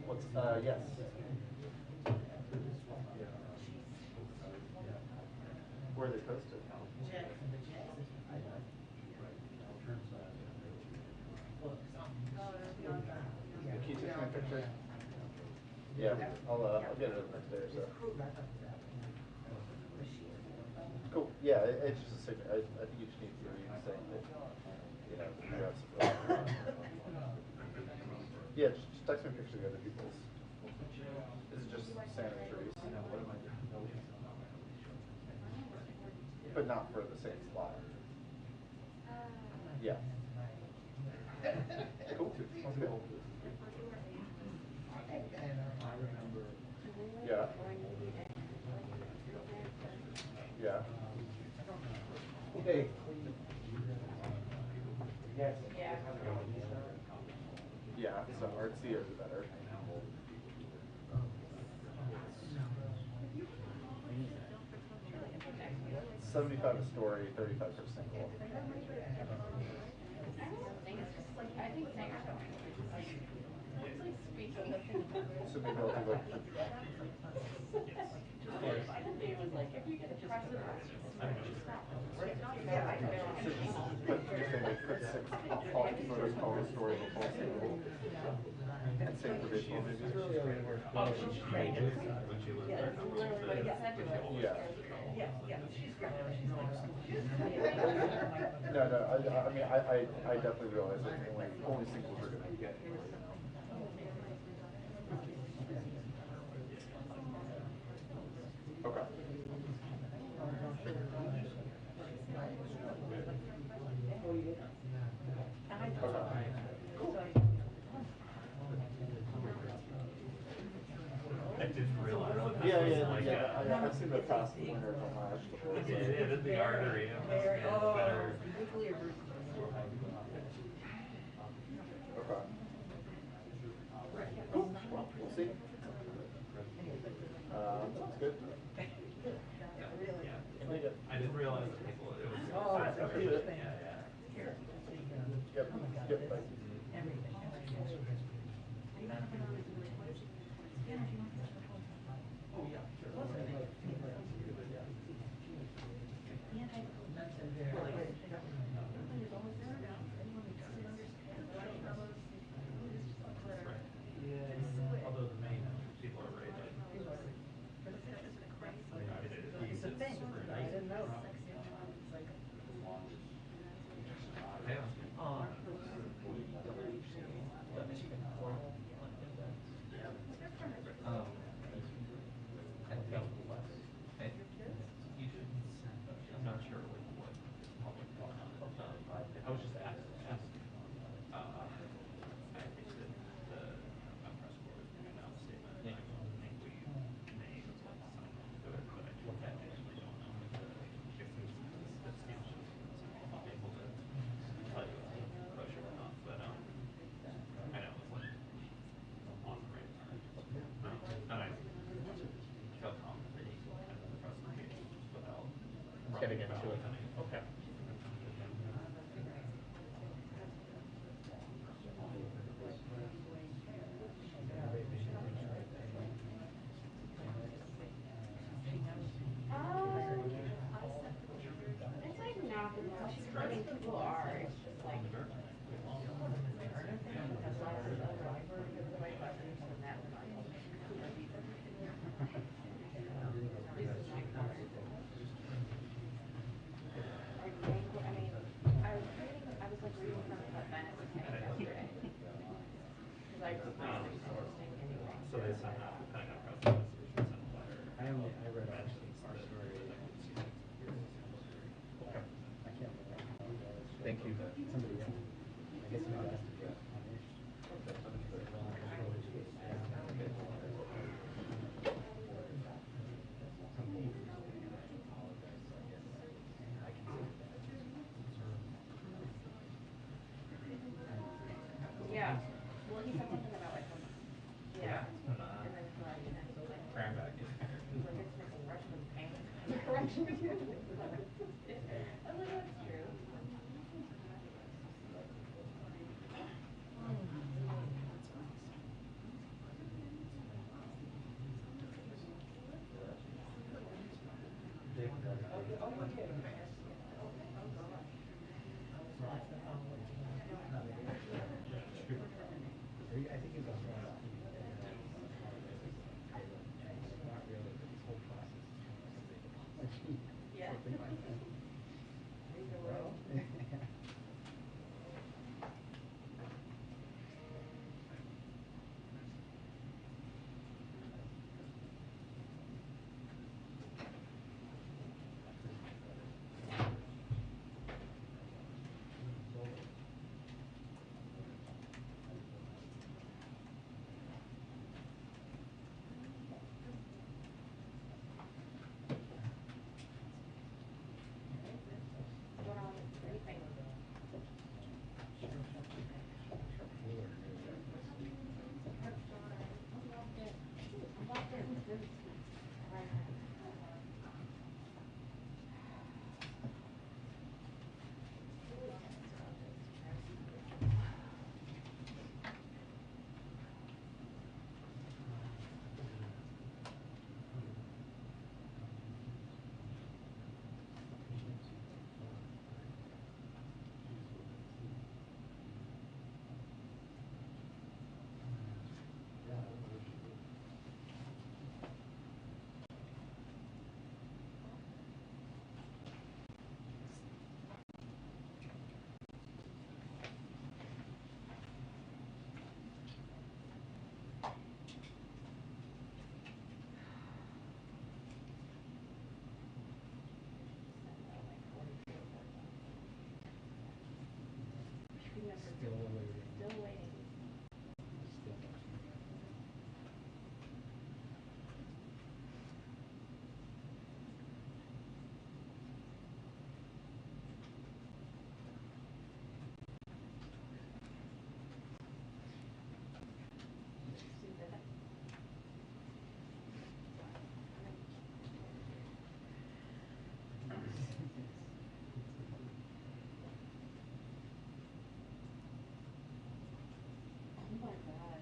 What's, yes. Where are they posted? Can you take me a picture? Yeah, I'll get it in there today or so. Cool. Yeah, it's just a signature. I think you just need to be saying that, you know, you have some. Yeah, just text me a picture of the other people's. This is just Sam and Therese. But not for the same slot. Yeah. Cool. Sounds good. Yeah. Yeah. Hey. Yes. Yeah, so artsy is better. 75 a story, 35 per single. I think singers don't like speaking. So maybe I'll do like. I think they would like if you get depressive. So just put, you're saying like put 6 poem story of a full single. And same for baseball maybe. Oh, she's great. Yeah, that's literally what he said to us. Yeah. Yeah, she's great. No, I mean, I definitely realize that only singles are going to get. Okay. I didn't realize that. Yeah. I've seen the past winners on last before. It is the artery. Okay. Cool. Well, we'll see. Sounds good. I didn't realize that people. It was. Appreciate it. Yep. Bye. Although the main people are right. It's a thing. I didn't know. Yeah. I'm not sure what public. I was just asked. I think that the press corps was going to announce a statement. I think we may do it, but I think that actually don't know the sanctions. I'll be able to tell you if it's kosher or not, but I know it's like on the radar. And I feel confident that he can kind of the press engagement without getting into it. Okay. It's like not because she's learning people are. It's just like I was like reading from what Bennett was saying yesterday. Because I just find it interesting anyway. So they sent out kind of press release, sent a letter. I read our story. Okay. I can't remember. Thank you. Somebody else. I guess somebody asked to do it. Yeah. Well, he said something about like, yeah. And then like, Cram back. he's like, it's making Russian pain. Correction. I was like, that's true. I think he was on trial. Not really, but this whole process is kind of something. Yeah. Something like that. Well, What's going on with the briefing? I'm locked in. Still waiting. Still waiting. Still. Oh my god.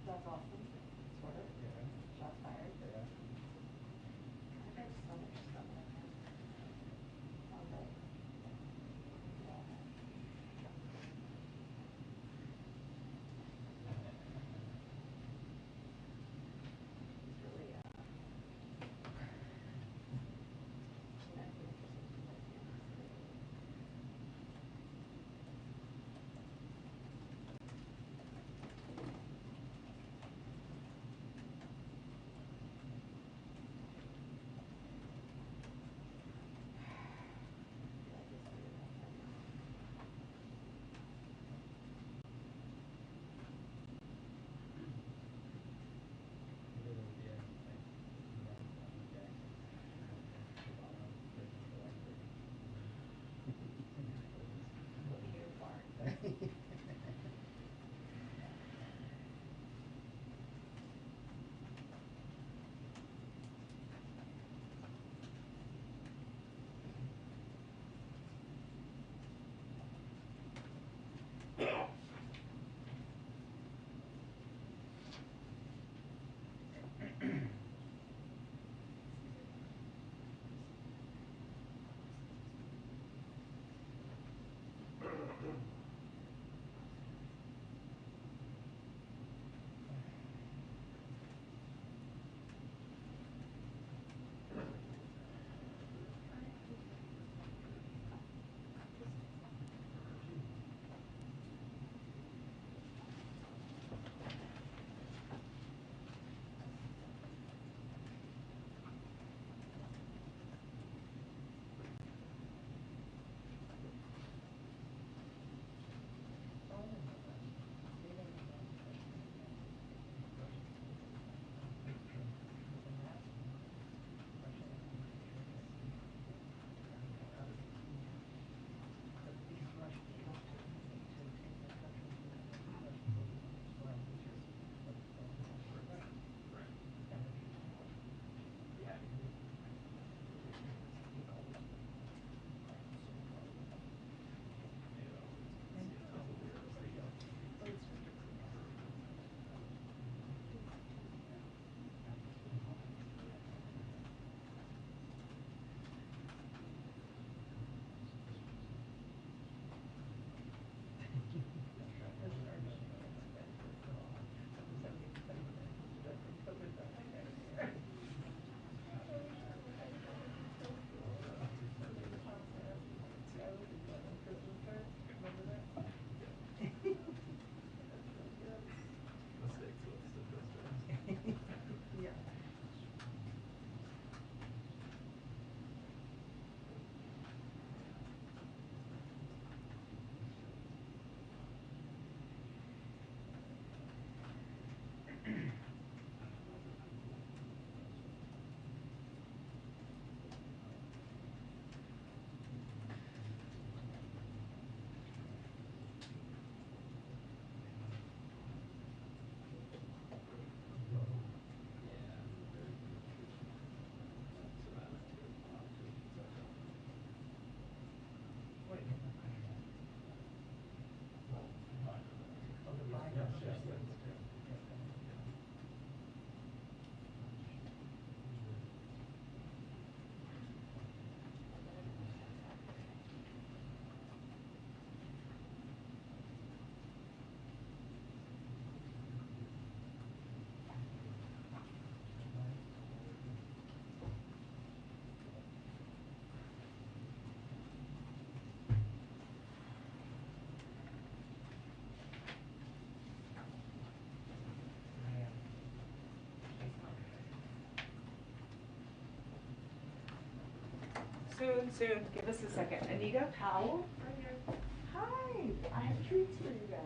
That's awesome. Sort of. Yeah. Shots fired. Yeah. There's so much stuff like that. All day. It's really, Soon, soon. Give us a second. Anita Powell? Hi. I have treats for you guys.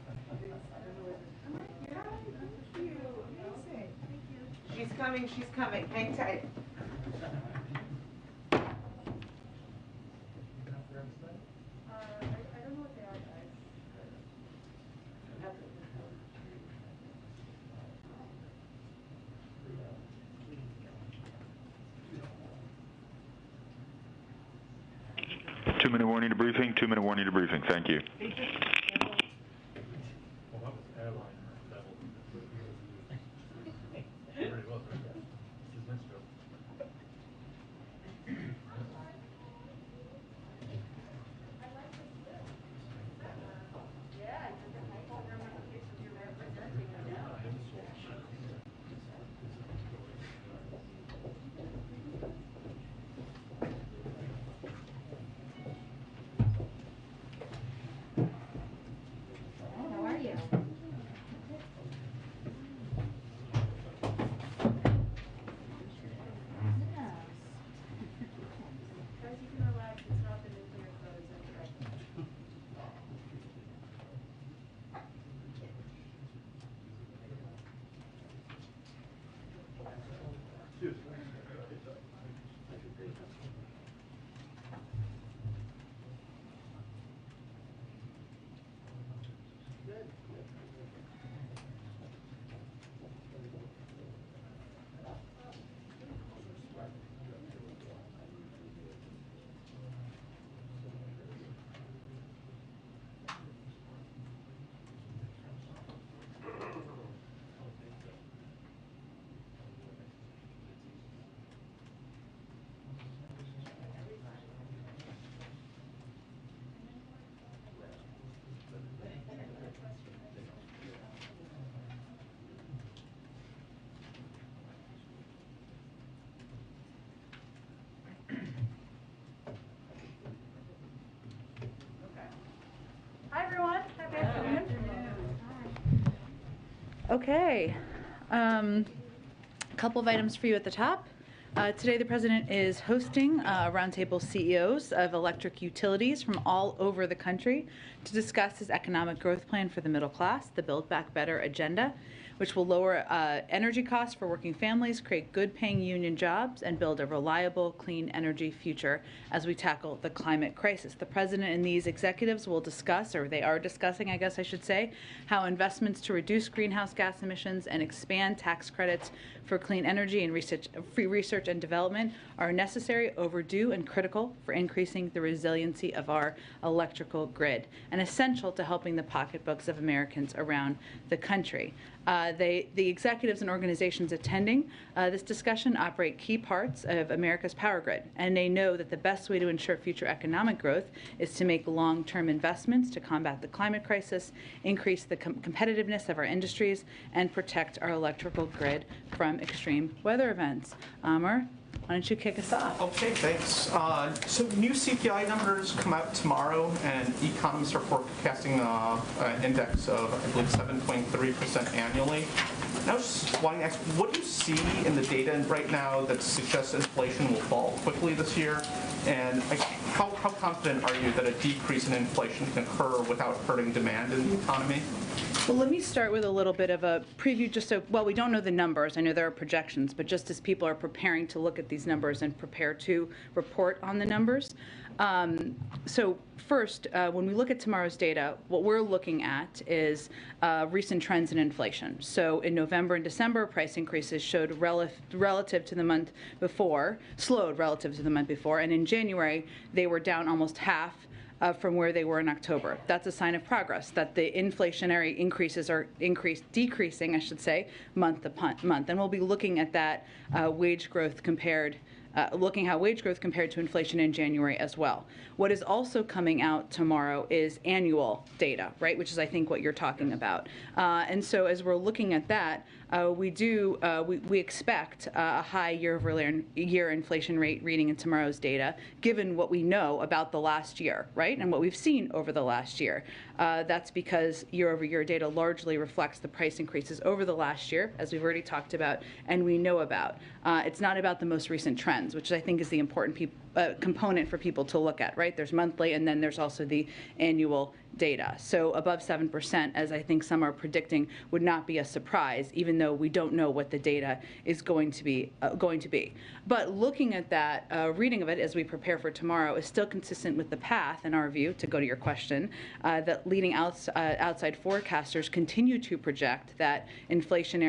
Yeah, thank you. Amazing. She's coming, she's coming. Hang tight. I don't know what they are, guys. 2-minute warning to briefing, 2-minute warning to briefing. Thank you. Well, that was airline level. It really was, right? This is minstrel. How are you? Guys, you can relax. It's not the nuclear codes. Okay. Hi, everyone. Happy afternoon. Okay. A couple of items for you at the top. Today, the President is hosting a roundtable CEOs of electric utilities from all over the country to discuss his economic growth plan for the middle class, the Build Back Better agenda, which will lower energy costs for working families, create good-paying union jobs, and build a reliable, clean energy future as we tackle the climate crisis. The President and these executives will discuss, or they are discussing, I guess I should say, how investments to reduce greenhouse gas emissions and expand tax credits for clean energy and research and development are necessary, overdue, and critical for increasing the resiliency of our electrical grid, and essential to helping the pocketbooks of Americans around the country. The executives and organizations attending this discussion operate key parts of America's power grid, and they know that the best way to ensure future economic growth is to make long-term investments to combat the climate crisis, increase the competitiveness of our industries, and protect our electrical grid from extreme weather events. Amar, why don't you kick us off? Okay, thanks. So new CPI numbers come out tomorrow, and economists are forecasting an index of, I believe, 7.3% annually. And I was just wanting to ask, what do you see in the data right now that suggests inflation will fall quickly this year? And how confident are you that a decrease in inflation can occur without hurting demand in the economy? Well, let me start with a little bit of a preview, just so, well, we don't know the numbers. I know there are projections, but just as people are preparing to look at these numbers and prepare to report on the numbers. So first, when we look at tomorrow's data, what we're looking at is recent trends in inflation. So in November and December, price increases showed relative to the month before, slowed relative to the month before, and in January, they were down almost half from where they were in October. That's a sign of progress, that the inflationary increases are decreasing, I should say, month to month. And we'll be looking at that wage growth compared looking how wage growth compared to inflation in January as well. What is also coming out tomorrow is annual data, right, which is, I think, what you're talking about. And so as we're looking at that, we expect a high year-over-year inflation rate reading in tomorrow's data, given what we know about the last year, right, and what we've seen over the last year. That's because year-over-year data largely reflects the price increases over the last year, as we've already talked about and we know about. It's not about the most recent trends. trends, which I think is the important component for people to look at, right? There's monthly, and then there's also the annual data. So above 7%, as I think some are predicting, would not be a surprise, even though we don't know what the data is going to be. But looking at that, reading of it as we prepare for tomorrow is still consistent with the path, in our view, to go to your question, that leading outside forecasters continue to project that inflation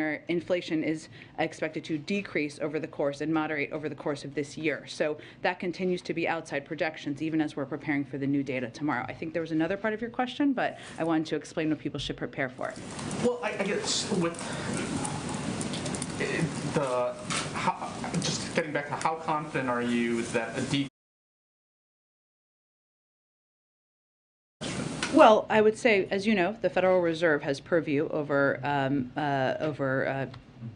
is expected to decrease over the course and moderate over the course of this year. So that continues to be outside projections, even as we're preparing for the new data tomorrow. I think there was another part of your question, but I wanted to explain what people should prepare for. Well, I guess with just getting back to how confident are you that a decrease? Well, I would say, as you know, the Federal Reserve has purview over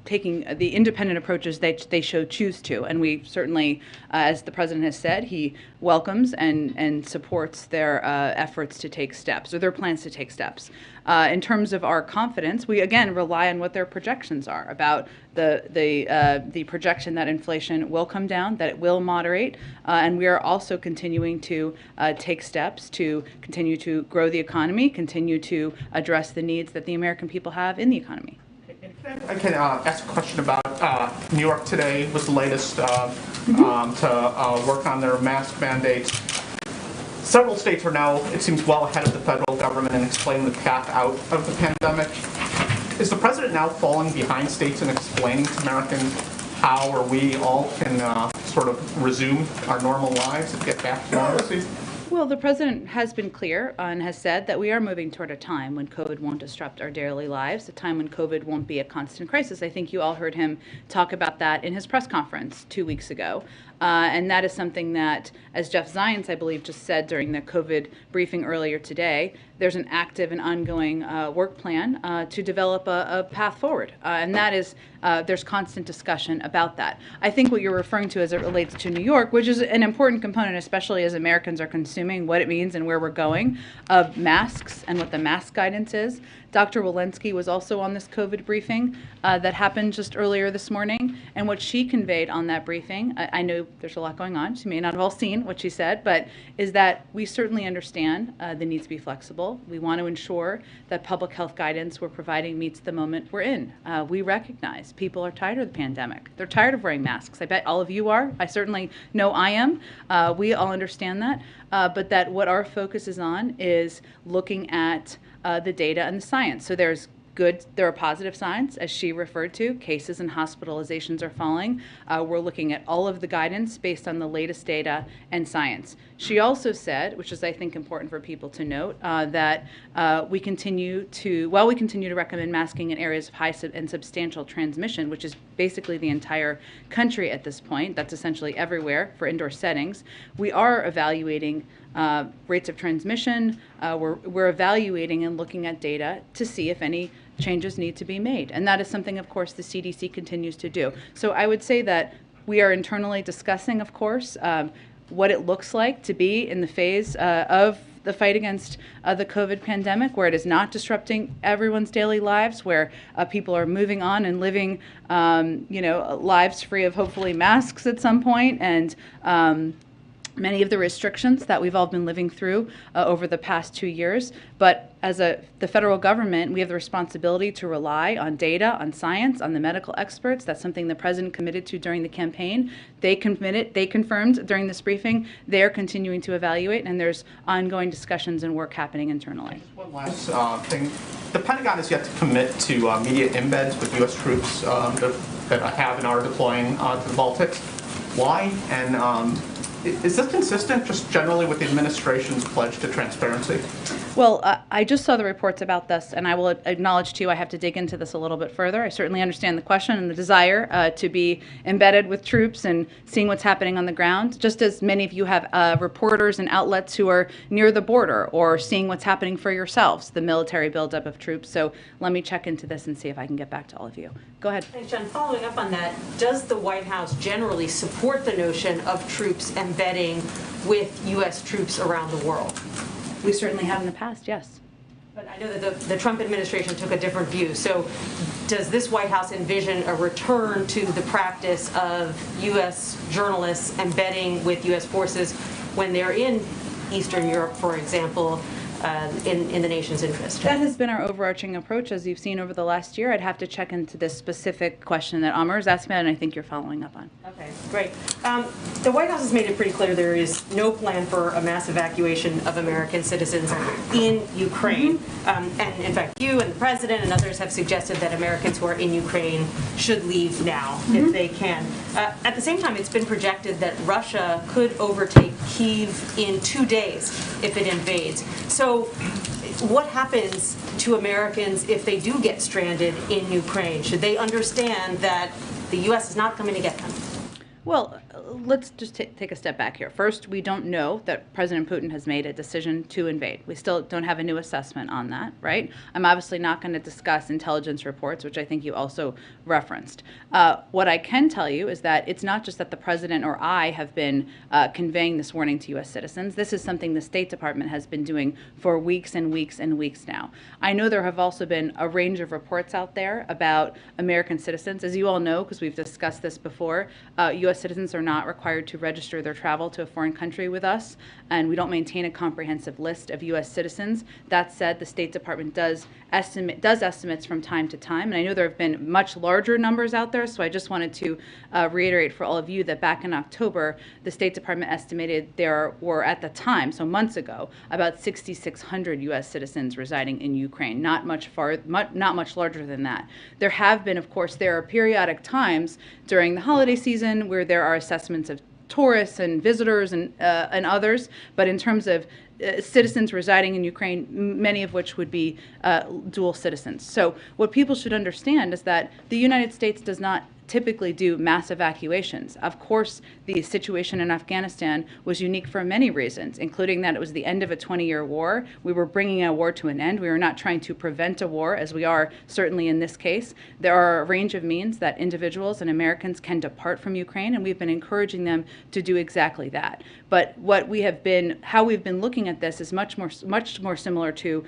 taking the independent approaches they choose to. And we certainly, as the President has said, he welcomes and supports their efforts to take steps, or their plans to take steps. In terms of our confidence, we again rely on what their projections are about the projection that inflation will come down, that it will moderate, and we are also continuing to take steps to continue to grow the economy, continue to address the needs that the American people have in the economy. I can ask a question about New York today was the latest to work on their mask mandates. Several states are now, it seems, well ahead of the federal government in explaining the path out of the pandemic. Is the president now falling behind states in explaining to Americans how or we all can sort of resume our normal lives and get back to normalcy? Well, the president has been clear and has said that we are moving toward a time when COVID won't disrupt our daily lives, a time when COVID won't be a constant crisis. I think you all heard him talk about that in his press conference 2 weeks ago. And that is something that, as Jeff Zients, I believe, just said during the COVID briefing earlier today, there's an active and ongoing work plan to develop a path forward. And that is, there's constant discussion about that. I think what you're referring to as it relates to New York, which is an important component, especially as Americans are consuming what it means and where we're going, of masks and what the mask guidance is. Dr. Walensky was also on this COVID briefing that happened just earlier this morning, and what she conveyed on that briefing, I know there's a lot going on, she may not have all seen what she said, but is that we certainly understand the need to be flexible. We want to ensure that public health guidance we're providing meets the moment we're in. We recognize people are tired of the pandemic. They're tired of wearing masks. I bet all of you are. I certainly know I am. We all understand that, but that what our focus is on is looking at the data and the science. So there are positive signs, as she referred to. Cases and hospitalizations are falling. We're looking at all of the guidance based on the latest data and science. She also said, which is I think important for people to note, that while we continue to recommend masking in areas of high and substantial transmission, which is basically the entire country at this point, that's essentially everywhere for indoor settings, we are evaluating rates of transmission. We're evaluating and looking at data to see if any changes need to be made. And that is something, of course, the CDC continues to do. So I would say that we are internally discussing, of course, what it looks like to be in the phase of the fight against the COVID pandemic, where it is not disrupting everyone's daily lives, where people are moving on and living, lives free of hopefully masks at some point, and many of the restrictions that we've all been living through over the past 2 years. But as the federal government, we have the responsibility to rely on data, on science, on the medical experts. That's something the president committed to during the campaign. They confirmed during this briefing, they're continuing to evaluate, and there's ongoing discussions and work happening internally. Just one last thing. The Pentagon has yet to commit to immediate embeds with U.S. troops that have and are deploying to the Baltic. Why? And is this consistent just generally with the administration's pledge to transparency? Well, I just saw the reports about this, and I will acknowledge, too, I have to dig into this a little bit further. I certainly understand the question and the desire to be embedded with troops and seeing what's happening on the ground, just as many of you have reporters and outlets who are near the border or seeing what's happening for yourselves, the military buildup of troops. So let me check into this and see if I can get back to all of you. Go ahead. Thanks, John. Following up on that, does the White House generally support the notion of troops embedding with U.S. troops around the world? We certainly have in the past, yes. But I know that the Trump administration took a different view. So does this White House envision a return to the practice of U.S. journalists embedding with U.S. forces when they're in Eastern Europe, for example, in the nation's interest? That has been our overarching approach, as you've seen over the last year. I'd have to check into this specific question that Amr is asking about, and I think you're following up on. Okay, great. The White House has made it pretty clear there is no plan for a mass evacuation of American citizens in Ukraine. And in fact, you and the president and others have suggested that Americans who are in Ukraine should leave now if they can. At the same time, it's been projected that Russia could overtake Kyiv in 2 days if it invades. So what happens to Americans if they do get stranded in Ukraine? Should they understand that the U.S. is not coming to get them? Well, let's just take a step back here. First, we don't know that President Putin has made a decision to invade. We still don't have a new assessment on that, right? I'm obviously not going to discuss intelligence reports, which I think you also referenced. What I can tell you is that it's not just that the president or I have been conveying this warning to U.S. citizens. This is something the State Department has been doing for weeks and weeks and weeks now. I know there have also been a range of reports out there about American citizens. As you all know, because we've discussed this before, U.S. citizens are not required to register their travel to a foreign country with us, and we don't maintain a comprehensive list of U.S. citizens. That said, the State Department does estimates from time to time, and I know there have been much larger numbers out there, so I just wanted to reiterate for all of you that back in October, the State Department estimated there were, at the time, so months ago, about 6,600 U.S. citizens residing in Ukraine, not much larger than that. There have been, of course, there are periodic times during the holiday season where there are assessments of tourists and visitors and others, but in terms of citizens residing in Ukraine, many of which would be dual citizens. So what people should understand is that the United States does not typically do mass evacuations. Of course, the situation in Afghanistan was unique for many reasons, including that it was the end of a 20-year war. We were bringing a war to an end. We were not trying to prevent a war, as we are certainly in this case. There are a range of means that individuals and Americans can depart from Ukraine, and we've been encouraging them to do exactly that. But how we've been looking at this is much more similar to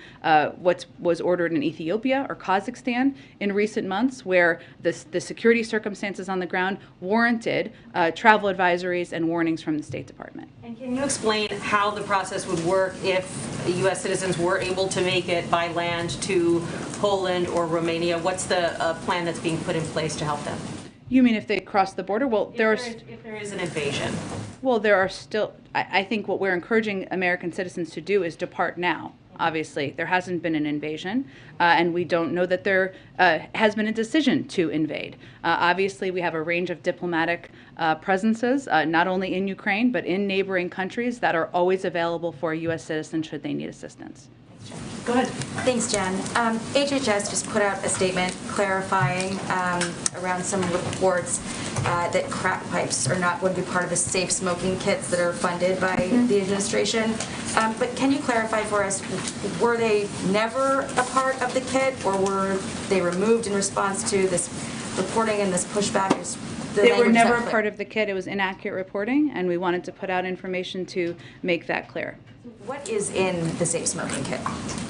what was ordered in Ethiopia or Kazakhstan in recent months, where the security circumstances on the ground warranted travel advisories and warnings from the State Department. And can you explain how the process would work if U.S. citizens were able to make it by land to Poland or Romania? What's the plan that's being put in place to help them? You mean if they cross the border? Well, if there is an invasion. Well, there are still, I think what we're encouraging American citizens to do is depart now. Obviously, there hasn't been an invasion, and we don't know that there has been a decision to invade. Obviously, we have a range of diplomatic presences, not only in Ukraine, but in neighboring countries that are always available for a U.S. citizen should they need assistance. Go ahead. Thanks, Jen. HHS just put out a statement clarifying around some reports that crack pipes are not going to be part of the safe smoking kits that are funded by the administration. But can you clarify for us, were they never a part of the kit, or were they removed in response to this reporting and this pushback? They were never a part of the kit. It was inaccurate reporting, and we wanted to put out information to make that clear. What is in the safe smoking kit?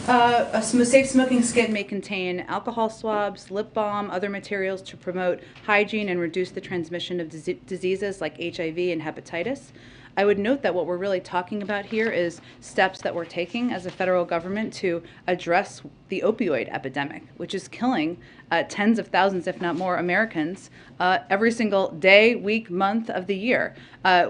A safe smoking kit may contain alcohol swabs, lip balm, other materials to promote hygiene and reduce the transmission of diseases like HIV and hepatitis. I would note that what we're really talking about here is steps that we're taking as a federal government to address the opioid epidemic, which is killing tens of thousands, if not more, Americans every single day, week, month of the year.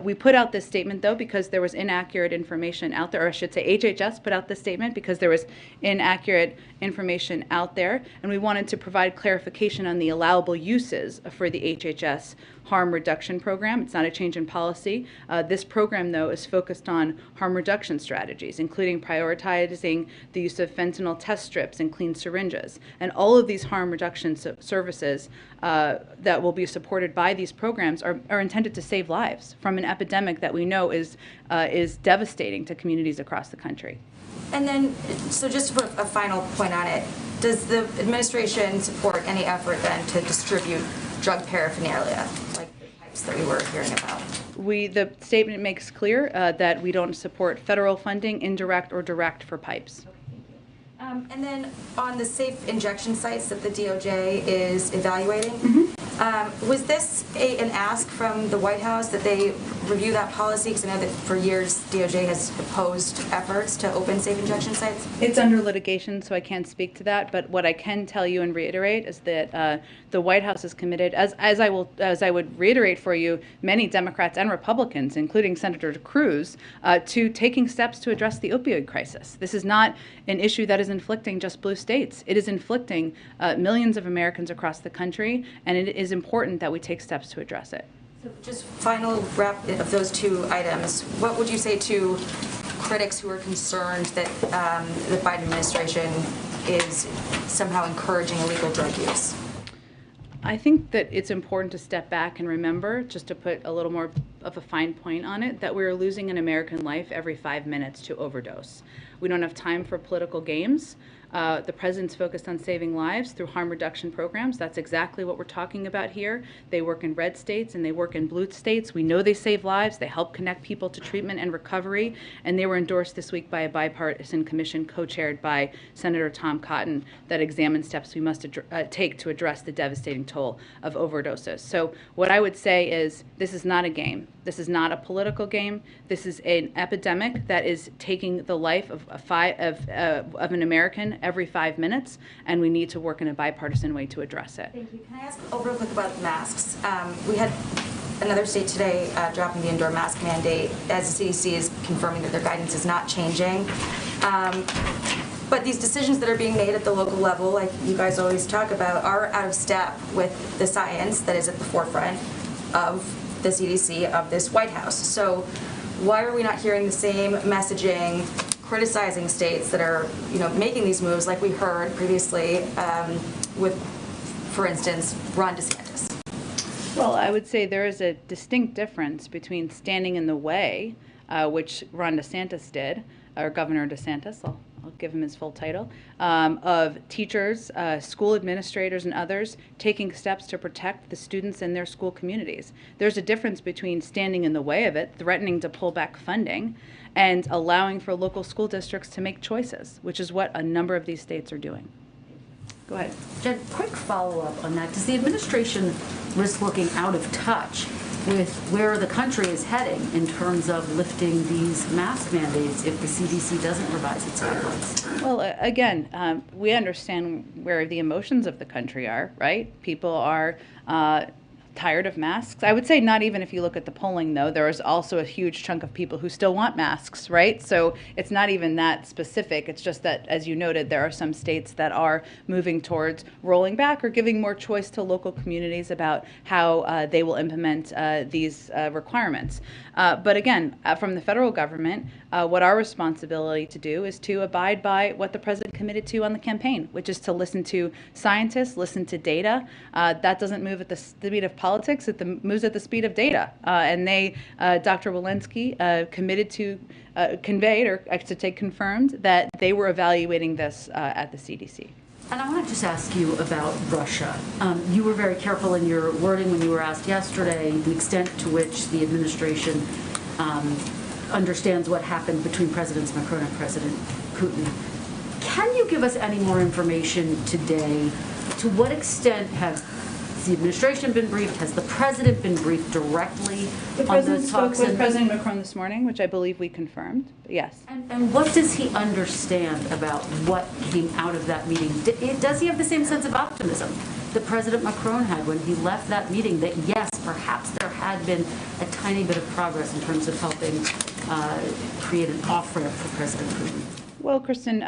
We put out this statement, though, because there was inaccurate information out there, or I should say HHS put out this statement because there was inaccurate information out there, and we wanted to provide clarification on the allowable uses for the HHS harm reduction program. It's not a change in policy. This program, though, is focused on harm reduction strategies, including prioritizing the use of fentanyl test strips and clean syringes. And all of these harm reduction services that will be supported by these programs are intended to save lives from an epidemic that we know is devastating to communities across the country. And then, so just to put a final point on it, does the administration support any effort then to distribute drug paraphernalia, like the pipes that we were hearing about? The statement makes clear that we don't support federal funding, indirect or direct, for pipes. And then on the safe injection sites that the DOJ is evaluating, was this an ask from the White House that they review that policy? Because I know that for years DOJ has opposed efforts to open safe injection sites. It's under litigation, so I can't speak to that. But what I can tell you and reiterate is that the White House is committed, as I would reiterate for you, many Democrats and Republicans, including Senator Cruz, to taking steps to address the opioid crisis. This is not an issue that is inflicting just blue states. It is inflicting millions of Americans across the country, and it is important that we take steps to address it. So just final wrap of those two items, what would you say to critics who are concerned that the Biden administration is somehow encouraging illegal drug use? I think that it's important to step back and remember, just to put a little more of a fine point on it, that we're losing an American life every 5 minutes to overdose. We don't have time for political games. The president's focused on saving lives through harm reduction programs. That's exactly what we're talking about here. They work in red states and they work in blue states. We know they save lives. They help connect people to treatment and recovery. And they were endorsed this week by a bipartisan commission co-chaired by Senator Tom Cotton that examines steps we must take to address the devastating toll of overdoses. So what I would say is this is not a game. This is not a political game. This is an epidemic that is taking the life of an American every 5 minutes, and we need to work in a bipartisan way to address it. Thank you. Can I ask real quick about masks? We had another state today dropping the indoor mask mandate as the CDC is confirming that their guidance is not changing. But these decisions that are being made at the local level, like you guys always talk about, are out of step with the science that is at the forefront of the CDC, of this White House. So why are we not hearing the same messaging criticizing states that are, making these moves like we heard previously with, for instance, Ron DeSantis? Well, I would say there is a distinct difference between standing in the way, which Ron DeSantis did, or Governor DeSantis, I'll give him his full title, of teachers, school administrators, and others taking steps to protect the students in their school communities. There's a difference between standing in the way of it, threatening to pull back funding, and allowing for local school districts to make choices, which is what a number of these states are doing. Go ahead. Jen, quick follow-up on that. Does the administration risk looking out of touch with where the country is heading in terms of lifting these mask mandates if the CDC doesn't revise its guidelines? Well, again, we understand where the emotions of the country are, right? People are tired of masks. I would say not even if you look at the polling, though. There is also a huge chunk of people who still want masks, right? So it's not even that specific. It's just that, as you noted, there are some states that are moving towards rolling back or giving more choice to local communities about how they will implement these requirements. But again, from the federal government, what our responsibility to do is to abide by what the president committed to on the campaign, which is to listen to scientists, listen to data. That doesn't move at the speed of politics, it moves at the speed of data. And they, Dr. Walensky, committed to conveyed, or I should say confirmed, that they were evaluating this at the CDC. And I want to just ask you about Russia. You were very careful in your wording when you were asked yesterday the extent to which the administration understands what happened between Presidents Macron and President Putin. Can you give us any more information today? To what extent has the administration been briefed? Has the president been briefed directly The president spoke with President Macron this morning, which I believe we confirmed. Yes. And what does he understand about what came out of that meeting? Does he have the same sense of optimism that President Macron had when he left that meeting, that yes, perhaps there had been a tiny bit of progress in terms of helping create an off-ramp for President Putin? Well, Kristen,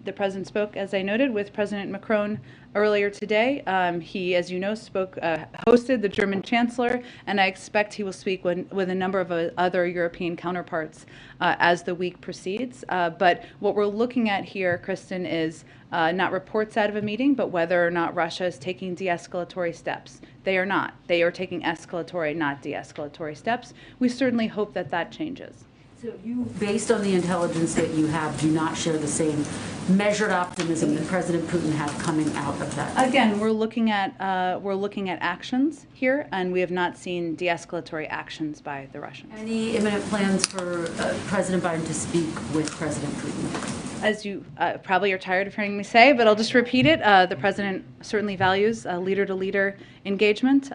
the president spoke, as I noted, with President Macron earlier today. He, as you know, hosted the German Chancellor, and I expect he will speak with a number of other European counterparts as the week proceeds. But what we're looking at here, Kristen, is not reports out of a meeting, but whether or not Russia is taking de-escalatory steps. They are not. They are taking escalatory, not de-escalatory steps. We certainly hope that that changes. So you, based on the intelligence that you have, do not share the same measured optimism that President Putin had coming out of that? Again, we're looking at actions here, and we have not seen de-escalatory actions by the Russians. Any imminent plans for President Biden to speak with President Putin? As you probably are tired of hearing me say, but I'll just repeat it. The president certainly values leader-to-leader engagement.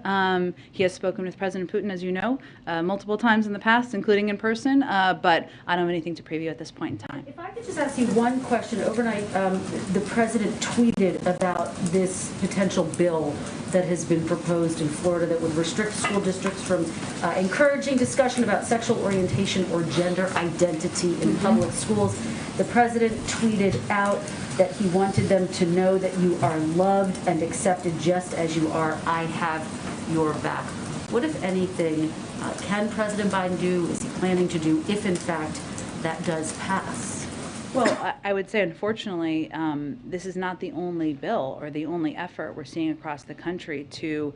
He has spoken with President Putin, as you know, multiple times in the past, including in person, but I don't have anything to preview at this point in time. If I could just ask you one question. Overnight, the president tweeted about this potential bill that has been proposed in Florida that would restrict school districts from encouraging discussion about sexual orientation or gender identity in public schools. The president tweeted out that he wanted them to know that you are loved and accepted just as you are. I have your back. What, if anything, can President Biden do, is he planning to do, if in fact that does pass? Well, I would say, unfortunately, this is not the only bill or the only effort we're seeing across the country to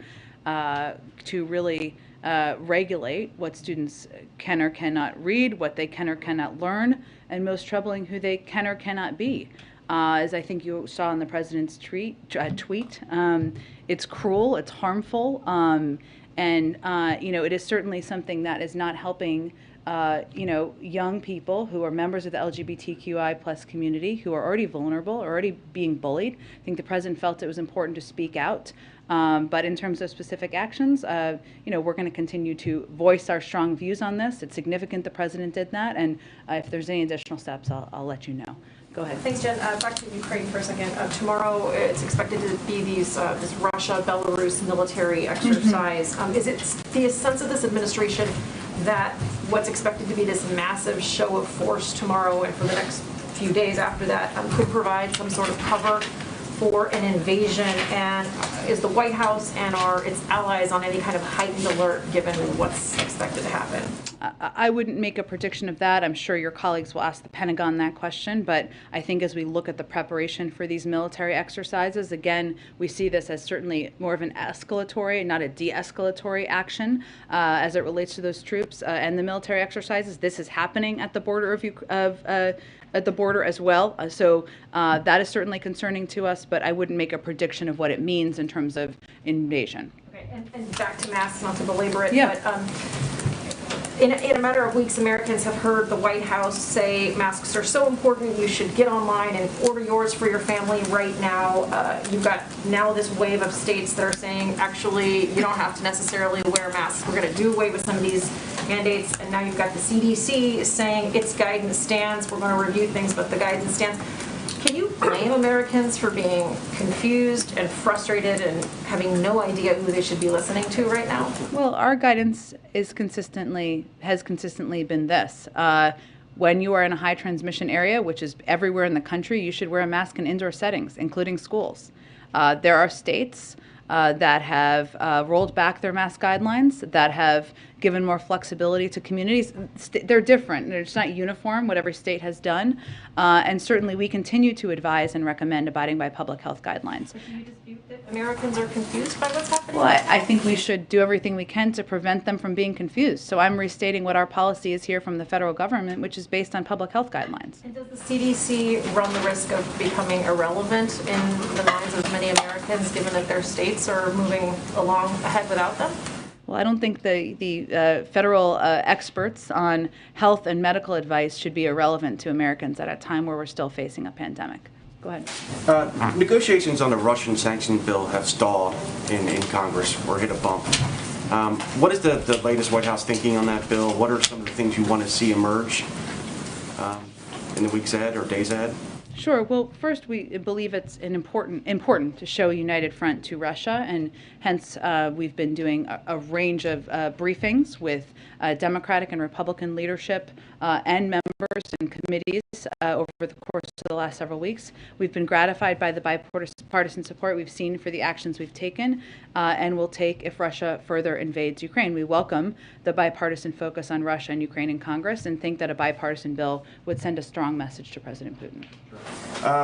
really regulate what students can or cannot read, what they can or cannot learn, and most troubling, who they can or cannot be. As I think you saw in the president's tweet, it's cruel, it's harmful, and it is certainly something that is not helping young people who are members of the LGBTQI plus community, who are already vulnerable, already being bullied. I think the president felt it was important to speak out. But in terms of specific actions, we're going to continue to voice our strong views on this. It's significant the president did that, and if there's any additional steps, I'll let you know. Go ahead. Thanks, Jen. Back to Ukraine for a second. Tomorrow, it's expected to be this Russia-Belarus military exercise. Is it the sense of this administration that what's expected to be this massive show of force tomorrow and for the next few days after that could provide some sort of cover for an invasion? And is the White House and its allies on any kind of heightened alert given what's expected to happen? I wouldn't make a prediction of that. I'm sure your colleagues will ask the Pentagon that question, but I think as we look at the preparation for these military exercises, again, we see this as certainly more of an escalatory, not a de-escalatory action as it relates to those troops and the military exercises. This is happening at the border at the border as well. So that is certainly concerning to us, but I wouldn't make a prediction of what it means in terms of invasion. Okay, and back to masks, not to belabor it, yeah. But in a matter of weeks, Americans have heard the White House say masks are so important, you should get online and order yours for your family right now. You've got now this wave of states that are saying, actually, you don't have to necessarily wear masks. We're going to do away with some of these mandates. And now you've got the CDC saying its guidance stands. We're going to review things, but the guidance stands. Can you blame Americans for being confused and frustrated and having no idea who they should be listening to right now? Well, our guidance has consistently been this. When you are in a high transmission area, which is everywhere in the country, you should wear a mask in indoor settings, including schools. There are states that have rolled back their mask guidelines, that have given more flexibility to communities. They're different. They're just not uniform, what every state has done. And certainly we continue to advise and recommend abiding by public health guidelines. But do you dispute that Americans are confused by what's happening? Well, I think we should do everything we can to prevent them from being confused. So I'm restating what our policy is here from the federal government, which is based on public health guidelines. And does the CDC run the risk of becoming irrelevant in the minds of many Americans, given that their states are moving along ahead without them? Well, I don't think the federal experts on health and medical advice should be irrelevant to Americans at a time where we're still facing a pandemic. Go ahead. Negotiations on the Russian sanctions bill have stalled in Congress or hit a bump. What is the latest White House thinking on that bill? What are some of the things you want to see emerge in the weeks ahead or days ahead? Sure. Well, first, we believe it's important to show a united front to Russia, and hence we've been doing a range of briefings with Democratic and Republican leadership and members and committees over the course of the last several weeks. We've been gratified by the bipartisan support we've seen for the actions we've taken and will take if Russia further invades Ukraine. We welcome the bipartisan focus on Russia and Ukraine in Congress and think that a bipartisan bill would send a strong message to President Putin.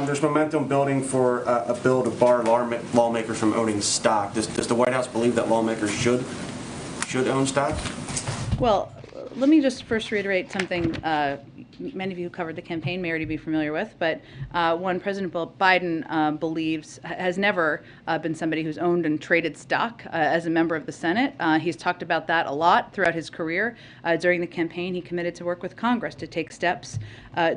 There's momentum building for a bill to bar lawmakers from owning stock. Does the White House believe that lawmakers should own stock? Well, let me just first reiterate something many of you who covered the campaign may already be familiar with, but one President Biden believes has never been somebody who's owned and traded stock as a member of the Senate. He's talked about that a lot throughout his career. During the campaign, he committed to work with Congress to take steps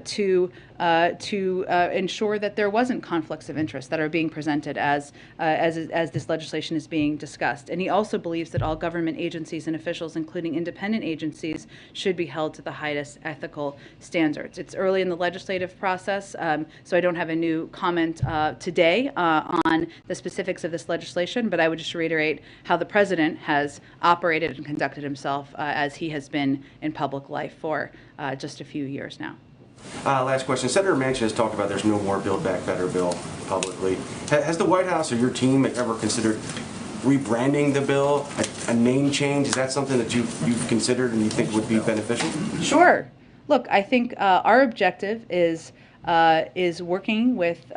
to ensure that there wasn't conflicts of interest that are being presented as this legislation is being discussed. And he also believes that all government agencies and officials, including independent agencies, should be held to the highest ethical standards. It's early in the legislative process, so I don't have a new comment today on the specifics of this legislation, but I would just reiterate how the president has operated and conducted himself as he has been in public life for just a few years now. Last question. Senator Manchin has talked about there's no more Build Back Better bill publicly. Has the White House or your team ever considered rebranding the bill, a name change? Is that something that you've considered and you think would be beneficial? Sure. Look, I think our objective is working with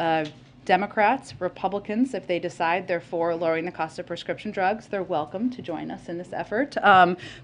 Democrats, Republicans. If they decide they're for lowering the cost of prescription drugs, they're welcome to join us in this effort.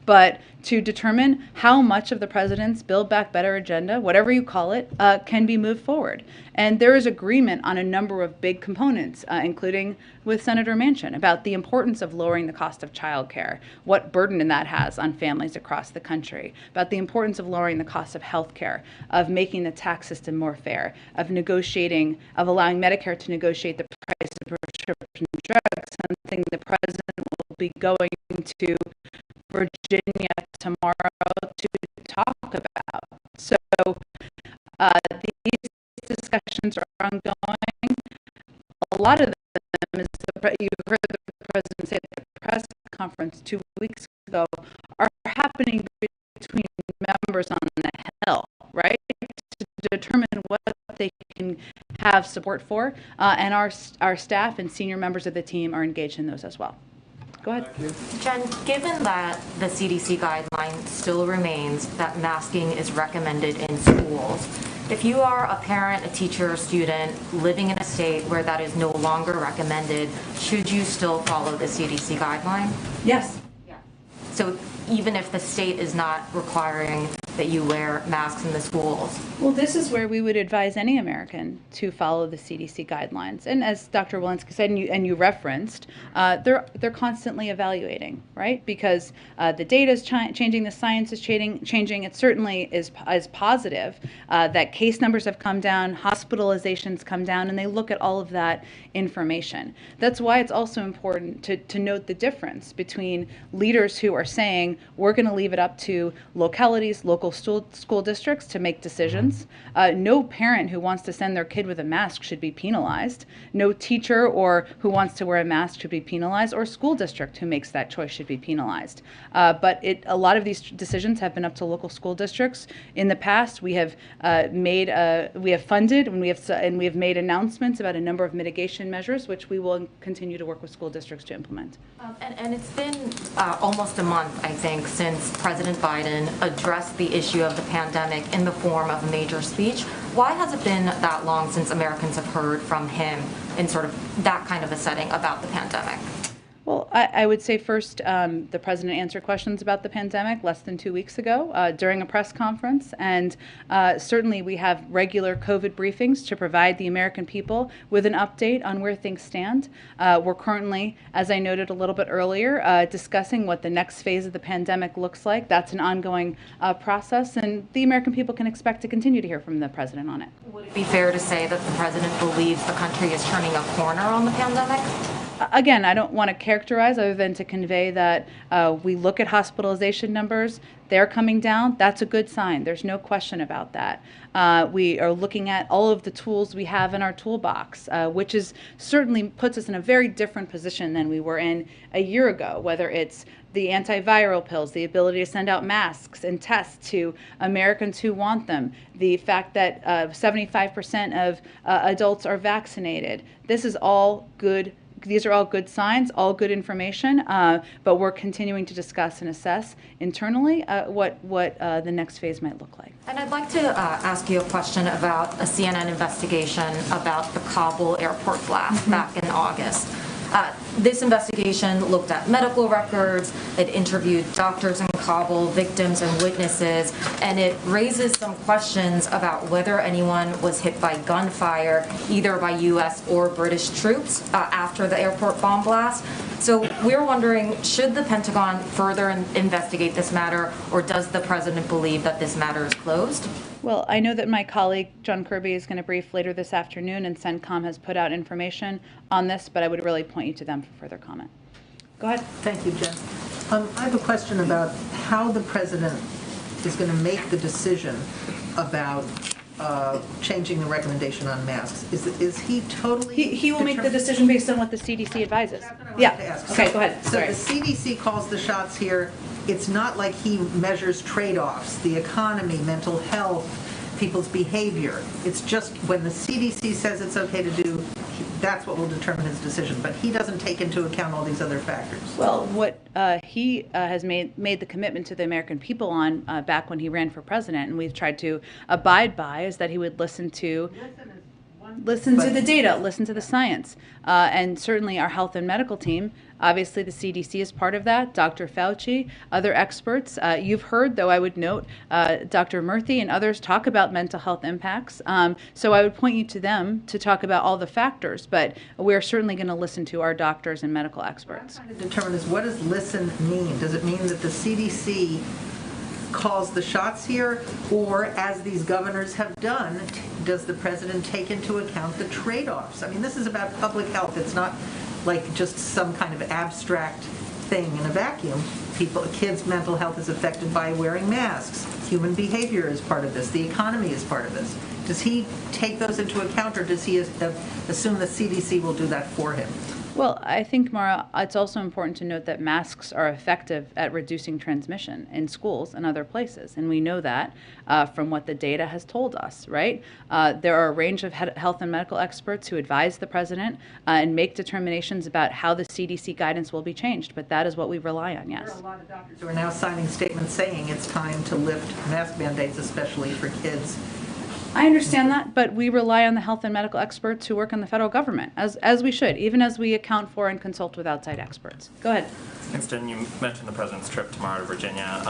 But to determine how much of the president's Build Back Better agenda, whatever you call it, can be moved forward. And there is agreement on a number of big components, including with Senator Manchin, about the importance of lowering the cost of childcare, what burden that has on families across the country, about the importance of lowering the cost of health care, of making the tax system more fair, of allowing Medicare to negotiate the price of prescription drugs, something the president will be going to Virginia tomorrow to talk about. So these discussions are ongoing. A lot of them, as you heard the president say at the press conference 2 weeks ago, are happening between members on the Hill, right? To determine what they can have support for, and our staff and senior members of the team are engaged in those as well. Go ahead. Jen, given that the CDC guideline still remains that masking is recommended in schools, if you are a parent, a teacher, a student living in a state where that is no longer recommended, should you still follow the CDC guideline? Yes. Yeah. So even if the state is not requiring that you wear masks in the schools? Well, this is where we would advise any American to follow the CDC guidelines. And as Dr. Walensky said, and you referenced, they're constantly evaluating, right? Because the data is changing, the science is changing. It certainly is positive that case numbers have come down, hospitalizations come down, and they look at all of that information. That's why it's also important to note the difference between leaders who are saying, we're going to leave it up to localities, local school districts to make decisions. No parent who wants to send their kid with a mask should be penalized. No teacher or who wants to wear a mask should be penalized, or school district who makes that choice should be penalized. But a lot of these decisions have been up to local school districts. In the past, we have funded and we have made announcements about a number of mitigation measures, which we will continue to work with school districts to implement. And it's been almost a month, I think, since President Biden addressed the issue of the pandemic in the form of a major speech. Why has it been that long since Americans have heard from him in sort of that kind of a setting about the pandemic? Well, I would say first, the president answered questions about the pandemic less than 2 weeks ago during a press conference. And certainly we have regular COVID briefings to provide the American people with an update on where things stand. We're currently, as I noted a little bit earlier, discussing what the next phase of the pandemic looks like. That's an ongoing process, and the American people can expect to continue to hear from the president on it. Would it be fair to say that the president believes the country is turning a corner on the pandemic? Again, I don't want to characterize other than to convey that we look at hospitalization numbers. They're coming down. That's a good sign. There's no question about that. We are looking at all of the tools we have in our toolbox, which is certainly puts us in a very different position than we were in a year ago, whether it's the antiviral pills, the ability to send out masks and tests to Americans who want them, the fact that 75% of adults are vaccinated. This is all good. These are all good signs, all good information, but we're continuing to discuss and assess internally what the next phase might look like. And I'd like to ask you a question about a CNN investigation about the Kabul airport blast back in August. This investigation looked at medical records, it interviewed doctors in Kabul, victims and witnesses, and it raises some questions about whether anyone was hit by gunfire, either by U.S. or British troops after the airport bomb blast. So we're wondering, should the Pentagon further investigate this matter, or does the president believe that this matter is closed? Well, I know that my colleague, John Kirby, is going to brief later this afternoon, and CENTCOM has put out information on this, but I would really point you to them for further comment. Go ahead. Thank you, Jen. I have a question about how the president is going to make the decision about changing the recommendation on masks. Is he totally... He will make the decision based on what the CDC advises. Yeah. Okay, go ahead. So the CDC calls the shots here. It's not like he measures trade-offs, the economy, mental health, people's behavior. It's just when the CDC says it's okay to do, that's what will determine his decision. But he doesn't take into account all these other factors. Well, what he has made the commitment to the American people on back when he ran for president, and we've tried to abide by, is that he would listen to the data, listen to the science, and certainly our health and medical team. Obviously, the CDC is part of that, Dr. Fauci, other experts. You've heard, though, I would note, Dr. Murthy and others talk about mental health impacts. So I would point you to them to talk about all the factors, but we're certainly going to listen to our doctors and medical experts. What I'm trying to determine is, what does listen mean? Does it mean that the CDC calls the shots here, or, as these governors have done, does the president take into account the trade-offs? I mean, this is about public health. It's not like just some kind of abstract thing in a vacuum. Kids' mental health is affected by wearing masks. Human behavior is part of this. The economy is part of this. Does he take those into account, or does he assume the CDC will do that for him? Well, I think, Mara, it's also important to note that masks are effective at reducing transmission in schools and other places, and we know that from what the data has told us, right? There are a range of health and medical experts who advise the president and make determinations about how the CDC guidance will be changed, but that is what we rely on, yes. There are a lot of doctors who are now signing statements saying it's time to lift mask mandates, especially for kids. I understand that, but we rely on the health and medical experts who work in the federal government, as we should, even as we account for and consult with outside experts. Go ahead. Thanks, Jen. You mentioned the president's trip tomorrow to Virginia.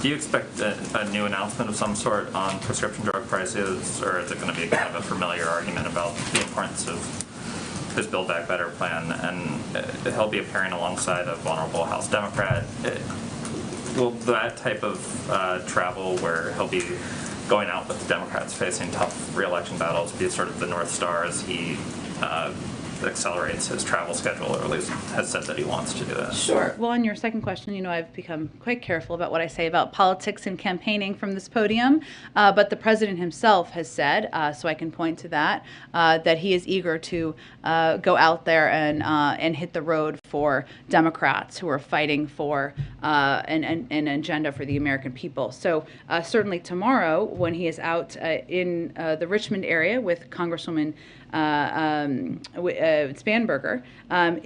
Do you expect a new announcement of some sort on prescription drug prices, or is it going to be kind of a familiar argument about the importance of his Build Back Better plan, and he'll be appearing alongside a vulnerable House Democrat? Will that type of travel, where he'll be going out with the Democrats facing tough re-election battles, be sort of the North Star as he accelerates his travel schedule, or at least has said that he wants to do that? Sure. Well, on your second question, you know, I've become quite careful about what I say about politics and campaigning from this podium, but the president himself has said, so I can point to that, that he is eager to go out there and hit the road for Democrats who are fighting for an agenda for the American people. So certainly tomorrow, when he is out in the Richmond area with Congresswoman Spanberger,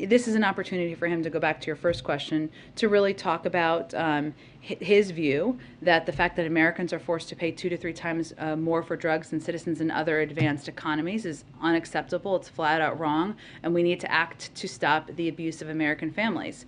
this is an opportunity for him to go back to your first question, to really talk about his view that the fact that Americans are forced to pay 2 to 3 times more for drugs than citizens in other advanced economies is unacceptable. It's flat out wrong, and we need to act to stop the abuse of American families.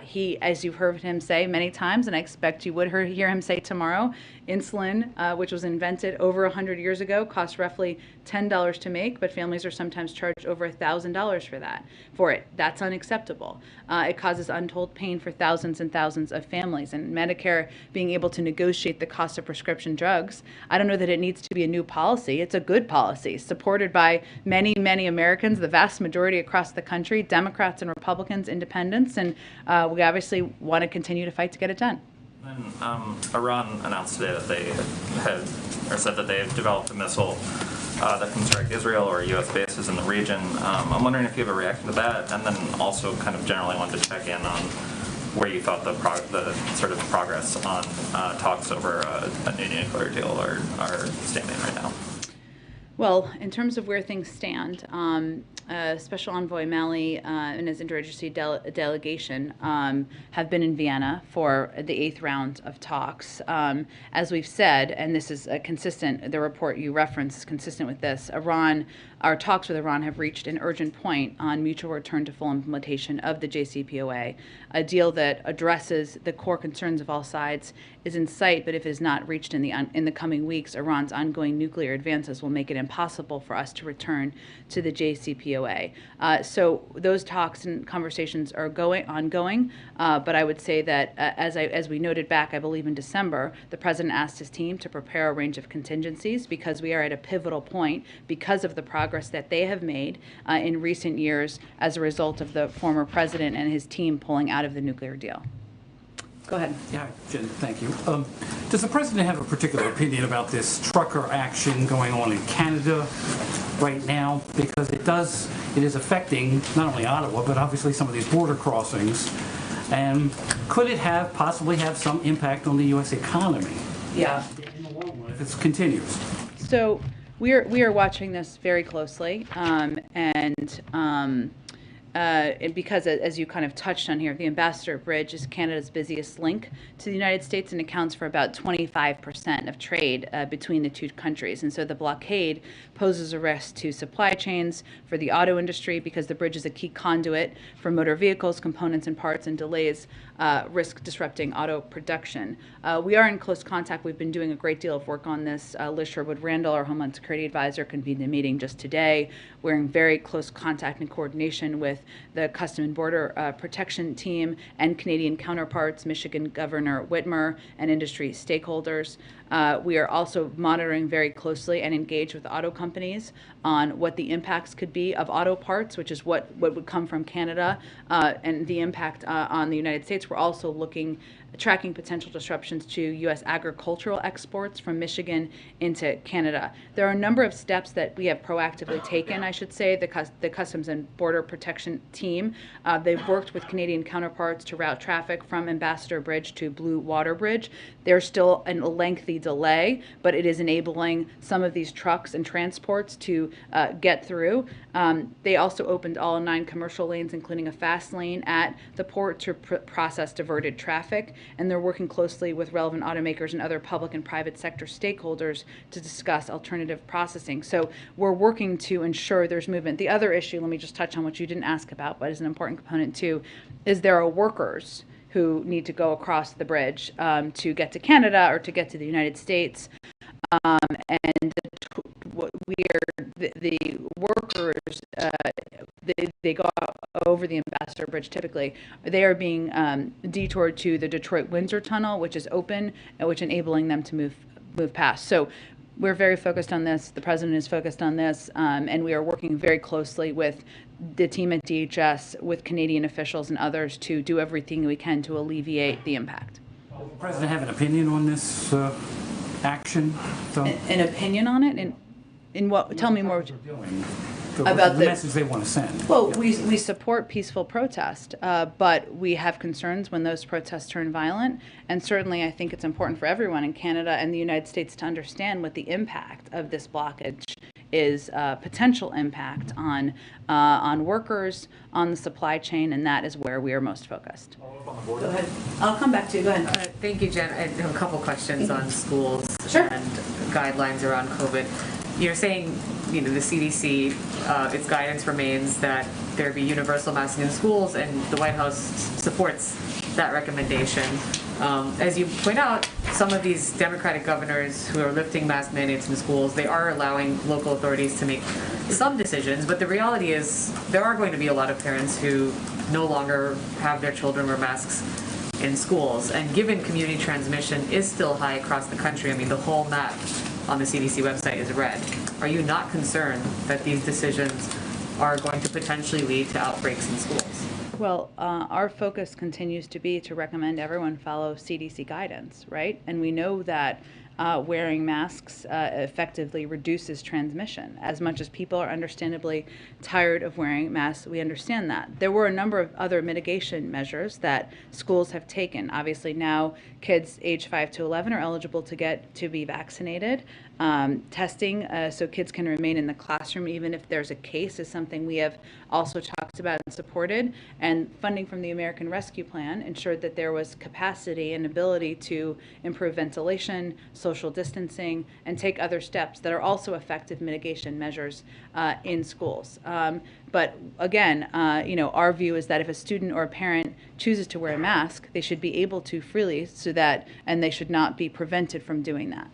He, as you've heard him say many times, and I expect you would hear him say tomorrow, insulin, which was invented over 100 years ago, costs roughly $10 to make, but families are sometimes charged over $1,000 for it. That's unacceptable. It causes untold pain for thousands and thousands of families, and Medicare being able to negotiate the cost of prescription drugs, I don't know that it needs to be a new policy. It's a good policy supported by many, many Americans, the vast majority across the country, Democrats and Republicans, independents, and we obviously want to continue to fight to get it done. And Iran announced today that they said that they have developed a missile that can strike Israel or U.S. bases in the region. I'm wondering if you have a reaction to that, and then also kind of generally wanted to check in on where you thought the sort of progress on talks over a new nuclear deal are standing right now. Well, in terms of where things stand, Special Envoy Malley and his interagency delegation have been in Vienna for the 8th round of talks. As we've said, and this is consistent, the report you referenced is consistent with this, our talks with Iran have reached an urgent point on mutual return to full implementation of the JCPOA. A deal that addresses the core concerns of all sides is in sight, but if it is not reached in the coming weeks, Iran's ongoing nuclear advances will make it impossible for us to return to the JCPOA. So those talks and conversations are ongoing, but I would say that as we noted back, I believe in December, the president asked his team to prepare a range of contingencies because we are at a pivotal point because of the progress that they have made in recent years as a result of the former president and his team pulling out of the nuclear deal. Go ahead. Yeah, Jen, thank you. Does the president have a particular opinion about this trucker action going on in Canada right now? Because it is affecting not only Ottawa, but obviously some of these border crossings. And could it possibly have some impact on the U.S. economy? Yeah. In the long run, if it continues. So we are watching this very closely, because as you kind of touched on here, the Ambassador Bridge is Canada's busiest link to the United States and accounts for about 25% of trade between the two countries. And so the blockade poses a risk to supply chains for the auto industry because the bridge is a key conduit for motor vehicles, components and parts, and delays risk disrupting auto production. We are in close contact. We've been doing a great deal of work on this. Liz Sherwood-Randall, our Homeland Security Advisor, convened a meeting just today. We're in very close contact and coordination with the Custom and Border Protection Team and Canadian counterparts, Michigan Governor Whitmer, and industry stakeholders. We are also monitoring very closely and engaged with auto companies on what the impacts could be of auto parts, which is what would come from Canada, and the impact on the United States. We're also tracking potential disruptions to U.S. agricultural exports from Michigan into Canada. There are a number of steps that we have proactively taken, I should say, the Customs and Border Protection Team. They've worked with Canadian counterparts to route traffic from Ambassador Bridge to Blue Water Bridge. There's still a lengthy delay, but it is enabling some of these trucks and transports to get through. They also opened all 9 commercial lanes, including a fast lane at the port to process diverted traffic. And they're working closely with relevant automakers and other public and private sector stakeholders to discuss alternative processing. So we're working to ensure there's movement. The other issue, let me just touch on what you didn't ask about, but is an important component too, is there are workers who need to go across the bridge to get to Canada or to get to the United States. And the workers, they go over the Ambassador Bridge typically. They are being detoured to the Detroit-Windsor Tunnel, which is open, which enabling them to move past. So we're very focused on this. The president is focused on this, and we are working very closely with the team at DHS, with Canadian officials and others to do everything we can to alleviate the impact. Does the president have an opinion on this action? An opinion on it? In what? Tell me more. About the message they want to send. Well, we support peaceful protest, but we have concerns when those protests turn violent. And certainly I think it's important for everyone in Canada and the United States to understand what the impact of this blockage is, potential impact on workers, on the supply chain, and that is where we are most focused. Go ahead. I'll come back to you. Go ahead. Thank you, Jen. I have a couple questions on schools and guidelines around COVID. You're saying, the CDC, its guidance remains that there be universal masking in schools, and the White House supports that recommendation. As you point out, some of these Democratic governors who are lifting mask mandates in schools, they are allowing local authorities to make some decisions, but the reality is there are going to be a lot of parents who no longer have their children wear masks in schools. And given community transmission is still high across the country, the whole map on the CDC website is red. Are you not concerned that these decisions are going to potentially lead to outbreaks in schools? Well, our focus continues to be to recommend everyone follow CDC guidance, right? And we know that wearing masks effectively reduces transmission. As much as people are understandably tired of wearing masks, we understand that. There were a number of other mitigation measures that schools have taken. Obviously now kids age 5 to 11 are eligible to be vaccinated. Testing so kids can remain in the classroom even if there's a case is something we have also talked about and supported. And funding from the American Rescue Plan ensured that there was capacity and ability to improve ventilation, social distancing, and take other steps that are also effective mitigation measures in schools. But again, our view is that if a student or a parent chooses to wear a mask, they should be able to freely and they should not be prevented from doing that.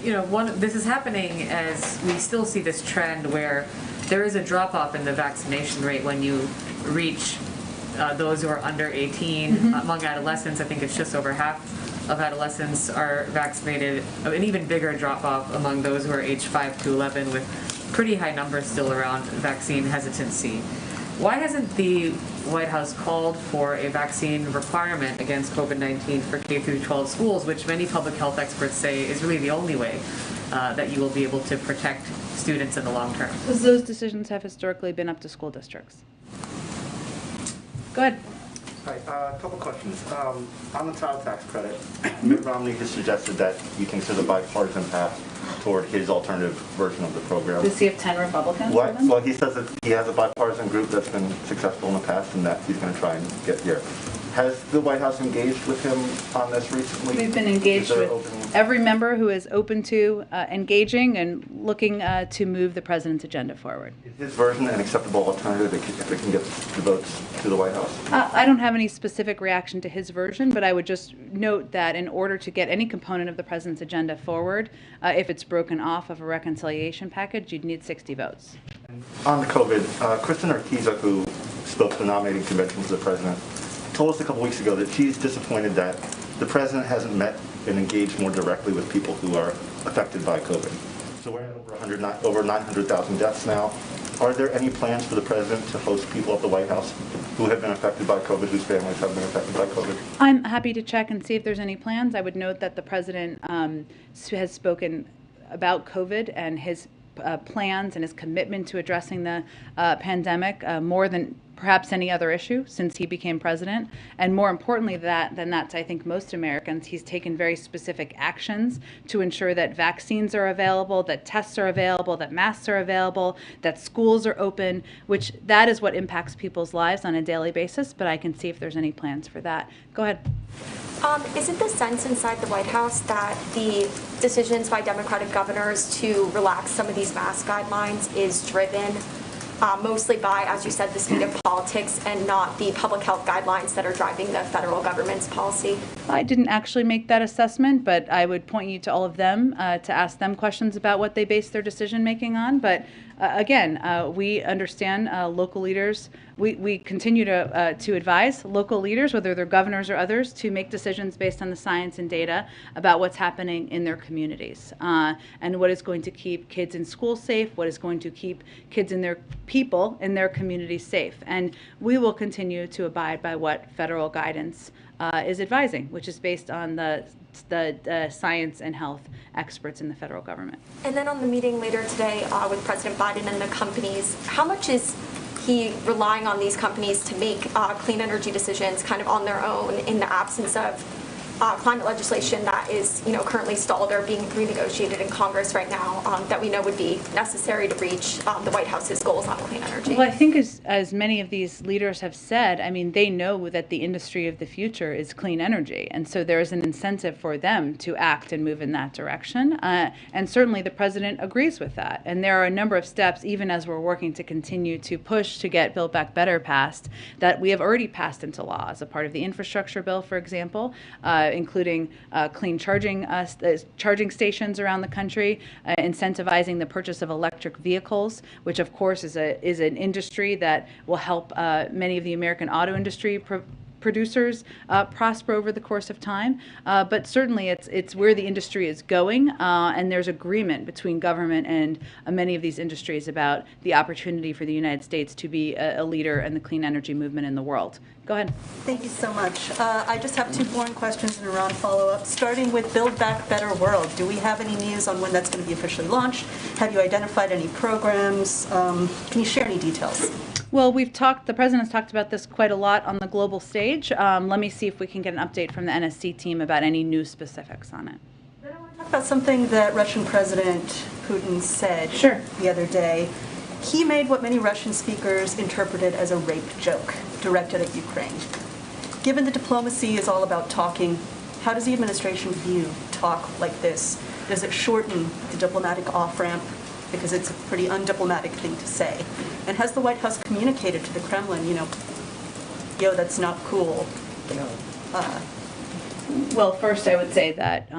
This is happening as we still see this trend where there is a drop-off in the vaccination rate when you reach those who are under 18. Mm-hmm. Among adolescents, I think it's just over half of adolescents are vaccinated, an even bigger drop-off among those who are age 5 to 11, with pretty high numbers still around vaccine hesitancy. Why hasn't the White House called for a vaccine requirement against COVID-19 for K through 12 schools, which many public health experts say is really the only way that you will be able to protect students in the long term? Because those decisions have historically been up to school districts. Go ahead. Hi, a couple questions. On the child tax credit, Mitt Romney has suggested that you consider bipartisan path toward his alternative version of the program. Does he have 10 Republicans? Well, he says that he has a bipartisan group that's been successful in the past and that he's going to try and get here. Has the White House engaged with him on this recently? We've been engaged with every member who is open to engaging and looking to move the president's agenda forward. Is his version an acceptable alternative if it can get the votes to the White House? I don't have any specific reaction to his version, but I would just note that in order to get any component of the president's agenda forward, if it's broken off of a reconciliation package, you'd need 60 votes. On the COVID, Kristen Ortiza, who spoke to the nominating convention for the president, told us a couple weeks ago that she's disappointed that the president hasn't met and engaged more directly with people who are affected by COVID. So we're at over 900,000 deaths now. Are there any plans for the president to host people at the White House who have been affected by COVID, whose families have been affected by COVID? I'm happy to check and see if there's any plans. I would note that the president has spoken about COVID and his plans and his commitment to addressing the pandemic more than perhaps any other issue since he became president. And more importantly than that, to I think most Americans, he's taken very specific actions to ensure that vaccines are available, that tests are available, that masks are available, that schools are open, which that is what impacts people's lives on a daily basis, but I can see if there's any plans for that. Go ahead. Is it the sense inside the White House that the decisions by Democratic governors to relax some of these mask guidelines is driven mostly by, as you said, the speed of politics and not the public health guidelines that are driving the federal government's policy? I didn't actually make that assessment, but I would point you to all of them to ask them questions about what they base their decision making on. But again, we understand local leaders. We continue to advise local leaders, whether they're governors or others, to make decisions based on the science and data about what's happening in their communities and what is going to keep kids in school safe, what is going to keep kids and their people in their communities safe. And we will continue to abide by what federal guidance is advising, which is based on the science and health experts in the federal government. And then on the meeting later today with President Biden and the companies, how much is he relying on these companies to make clean energy decisions kind of on their own in the absence of climate legislation that is, currently stalled or being renegotiated in Congress right now that we know would be necessary to reach the White House's goals on clean energy? Well, I think as many of these leaders have said, I mean, they know that the industry of the future is clean energy. And so there is an incentive for them to act and move in that direction. And certainly the president agrees with that. And there are a number of steps, even as we're working to continue to push to get Build Back Better passed, that we have already passed into law as a part of the infrastructure bill, for example, including clean charging stations around the country, incentivizing the purchase of electric vehicles, which of course is an industry that will help many of the American auto industry producers prosper over the course of time. But certainly it's where the industry is going, and there's agreement between government and many of these industries about the opportunity for the United States to be a leader in the clean energy movement in the world. Go ahead. Thank you so much. I just have two boring questions and a round follow-up. Starting with Build Back Better World. Do we have any news on when that's going to be officially launched? Have you identified any programs? Can you share any details? Well, the president's talked about this quite a lot on the global stage. Let me see if we can get an update from the NSC team about any new specifics on it. Then I want to talk about something that Russian President Putin said the other day. He made what many Russian speakers interpreted as a rape joke directed at Ukraine. Given that diplomacy is all about talking, how does the administration view talk like this? Does it shorten the diplomatic off-ramp? Because it's a pretty undiplomatic thing to say. And has the White House communicated to the Kremlin, yo, that's not cool, Well, first I would say that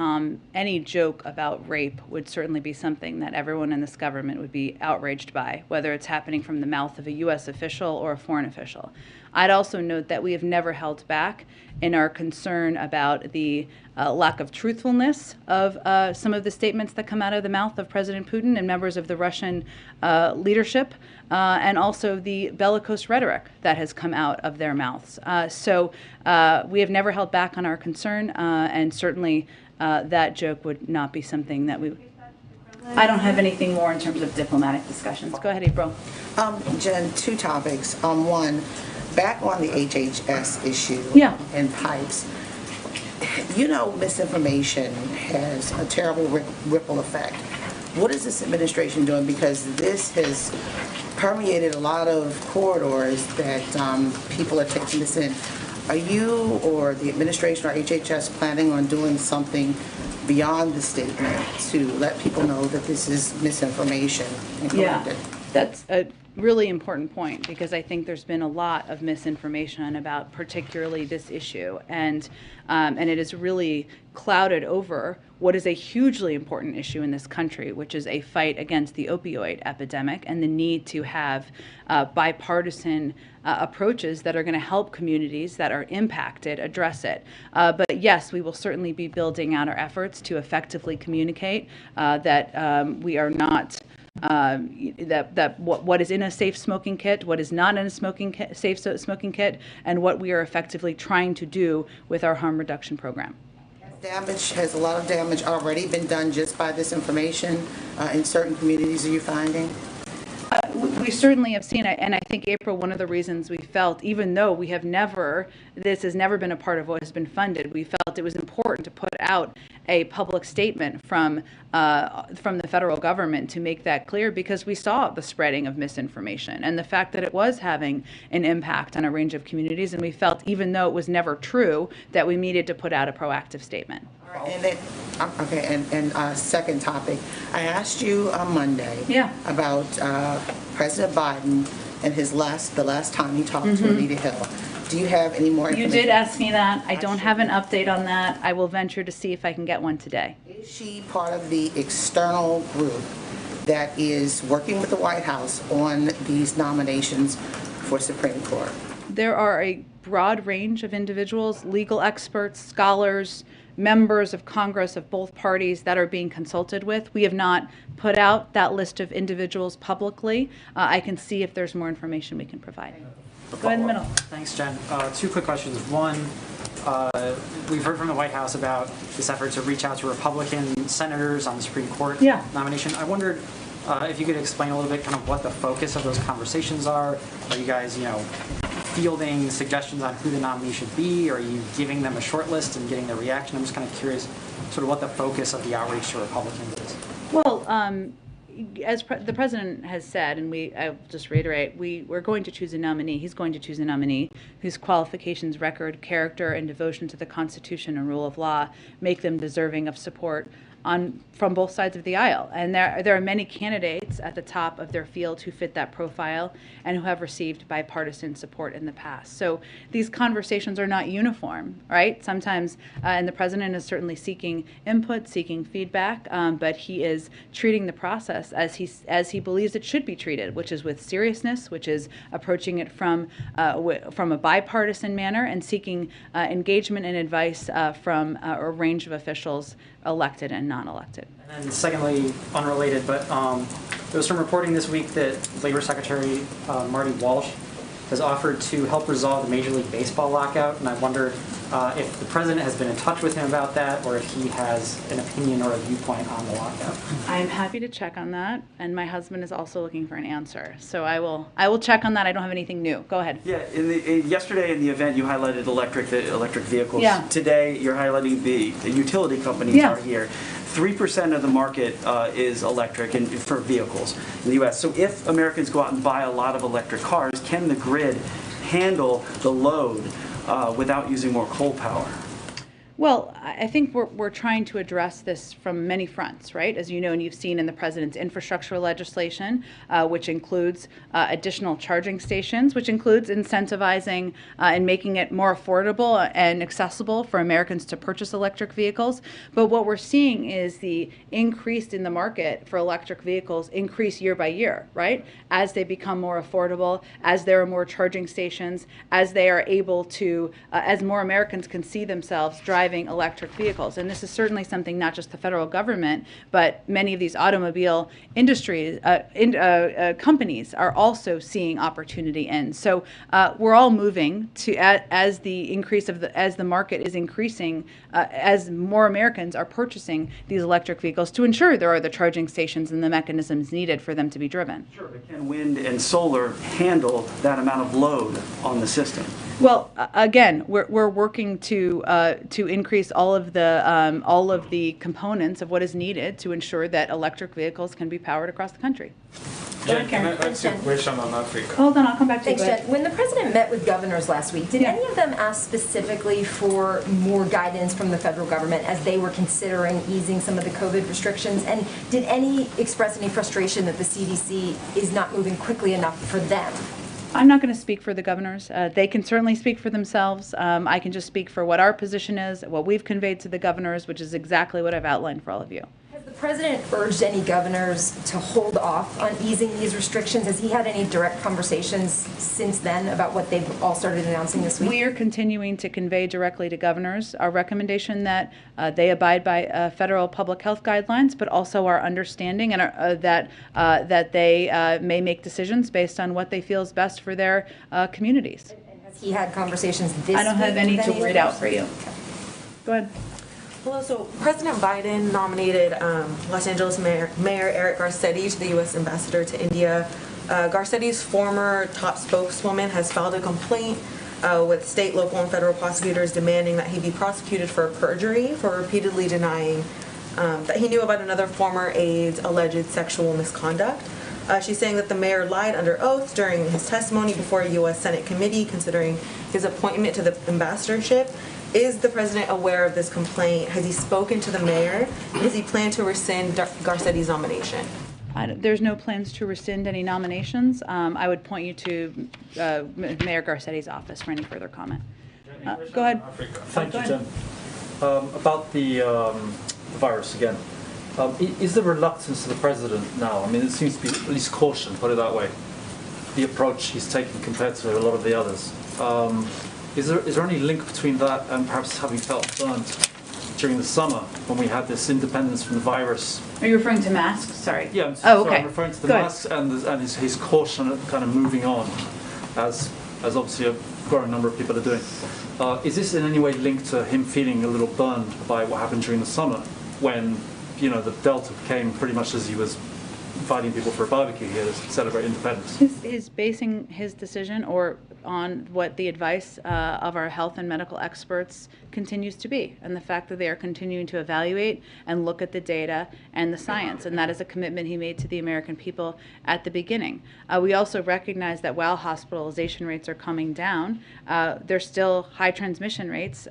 any joke about rape would certainly be something that everyone in this government would be outraged by, whether it's happening from the mouth of a U.S. official or a foreign official. I'd also note that we have never held back in our concern about the lack of truthfulness of some of the statements that come out of the mouth of President Putin and members of the Russian leadership, and also the bellicose rhetoric that has come out of their mouths. So we have never held back on our concern, and certainly that joke would not be something that we... I don't have anything more in terms of diplomatic discussions. Go ahead, April. Jen, two topics. One, back on the HHS issue and pipes. Misinformation has a terrible ripple effect. What is this administration doing? Because this has permeated a lot of corridors that people are taking this in. Are you or the administration or HHS planning on doing something beyond the statement to let people know that this is misinformation and correct it? That's a really important point, because I think there's been a lot of misinformation about particularly this issue, and it has really clouded over what is a hugely important issue in this country, which is a fight against the opioid epidemic and the need to have bipartisan approaches that are going to help communities that are impacted address it. But yes, we will certainly be building out our efforts to effectively communicate that we are not what is in a safe smoking kit, what is not in a safe smoking kit, and what we are effectively trying to do with our harm reduction program. Has a lot of damage already been done just by this information in certain communities, are you finding? We certainly have seen it, and I think, April, one of the reasons we felt, even though we have this has never been a part of what has been funded, we felt it was important to put out a public statement from the federal government to make that clear, because we saw the spreading of misinformation and the fact that it was having an impact on a range of communities, and we felt, even though it was never true, that we needed to put out a proactive statement. And then, second topic, I asked you on Monday about President Biden and the last time he talked to Anita Hill. Do you have any more information? You did ask me that. I don't have an update on that. I will venture to see if I can get one today. Is she part of the external group that is working with the White House on these nominations for Supreme Court? There are a broad range of individuals, legal experts, scholars, members of Congress of both parties that are being consulted with. We have not put out that list of individuals publicly. I can see if there's more information we can provide. Go ahead in the middle. Thanks, Jen. Two quick questions. One, we've heard from the White House about this effort to reach out to Republican senators on the Supreme Court nomination. I wondered if you could explain a little bit kind of what the focus of those conversations are. Are you guys, fielding suggestions on who the nominee should be? Or are you giving them a short list and getting their reaction? I'm just kind of curious sort of what the focus of the outreach to Republicans is. Well, as the president has said, and I'll just reiterate, we're going to choose a nominee. He's going to choose a nominee whose qualifications, record, character, and devotion to the Constitution and rule of law make them deserving of support from both sides of the aisle. And there are many candidates at the top of their field who fit that profile and who have received bipartisan support in the past. So these conversations are not uniform, right? Sometimes, and the president is certainly seeking input, seeking feedback, but he is treating the process as he believes it should be treated, which is with seriousness, which is approaching it from a bipartisan manner and seeking engagement and advice from a range of officials, elected and non-elected. And then secondly, unrelated, but there was some reporting this week that Labor Secretary Marty Walsh has offered to help resolve the Major League Baseball lockout, and I wondered if the president has been in touch with him about that, or if he has an opinion or a viewpoint on the lockout. I'm happy to check on that, and my husband is also looking for an answer. So I will check on that. I don't have anything new. Go ahead. Yeah, yesterday in the event you highlighted electric vehicles. Yeah. Today you're highlighting the utility companies are here. 3% of the market is electric for vehicles in the U.S. So if Americans go out and buy a lot of electric cars, can the grid handle the load without using more coal power? Well, I think we're trying to address this from many fronts, right? As you know, and you've seen in the president's infrastructure legislation, which includes additional charging stations, which includes incentivizing and making it more affordable and accessible for Americans to purchase electric vehicles. But what we're seeing is the increase in the market for electric vehicles increase year by year, right? As they become more affordable, as there are more charging stations, as they are able to, as more Americans can see themselves driving electric vehicles. And this is certainly something not just the federal government, but many of these automobile industries, companies are also seeing opportunity in. So we're all moving to, as the market is increasing, as more Americans are purchasing these electric vehicles to ensure there are the charging stations and the mechanisms needed for them to be driven. Sure, but can wind and solar handle that amount of load on the system? Well, again, we're working to increase all of the components of what is needed to ensure that electric vehicles can be powered across the country. Jen, can I ask you a question on Africa? Hold on, I'll come back to you. Thanks, Jen. When the president met with governors last week, did any of them ask specifically for more guidance from the federal government as they were considering easing some of the COVID restrictions? And did any express any frustration that the CDC is not moving quickly enough for them? I'm not going to speak for the governors. They can certainly speak for themselves. I can just speak for what our position is, what we've conveyed to the governors, which is exactly what I've outlined for all of you. Has the president urged any governors to hold off on easing these restrictions? Has he had any direct conversations since then about what they've all started announcing this week? We are continuing to convey directly to governors our recommendation that they abide by federal public health guidelines, but also our understanding and that they may make decisions based on what they feel is best for their communities. And has he had conversations this week? I don't have any to read out for you. Go ahead. Hello. So President Biden nominated Los Angeles Mayor Eric Garcetti to the U.S. Ambassador to India. Garcetti's former top spokeswoman has filed a complaint with state, local, and federal prosecutors demanding that he be prosecuted for perjury for repeatedly denying that he knew about another former aide's alleged sexual misconduct. She's saying that the mayor lied under oath during his testimony before a U.S. Senate committee considering his appointment to the ambassadorship. Is the president aware of this complaint? Has he spoken to the mayor? Does he plan to rescind Garcetti's nomination? There's no plans to rescind any nominations. I would point you to Mayor Garcetti's office for any further comment. Go ahead. Thank you, Jen. About the virus again. Is there reluctance to the president now? I mean, it seems to be at least caution, put it that way, the approach he's taken compared to a lot of the others. Is there any link between that and perhaps having felt burnt during the summer when we had this independence from the virus? Are you referring to masks? Sorry. Yeah, I'm okay. I'm referring to the Go masks and his caution at kind of moving on, as obviously a growing number of people are doing. Is this in any way linked to him feeling a little burned by what happened during the summer when, you know, the Delta came pretty much as he was inviting people for a barbecue here to celebrate independence? He's basing his decision on what the advice of our health and medical experts continues to be, and the fact that they are continuing to evaluate and look at the data and the science, and that is a commitment he made to the American people at the beginning. We also recognize that while hospitalization rates are coming down, there's still high transmission rates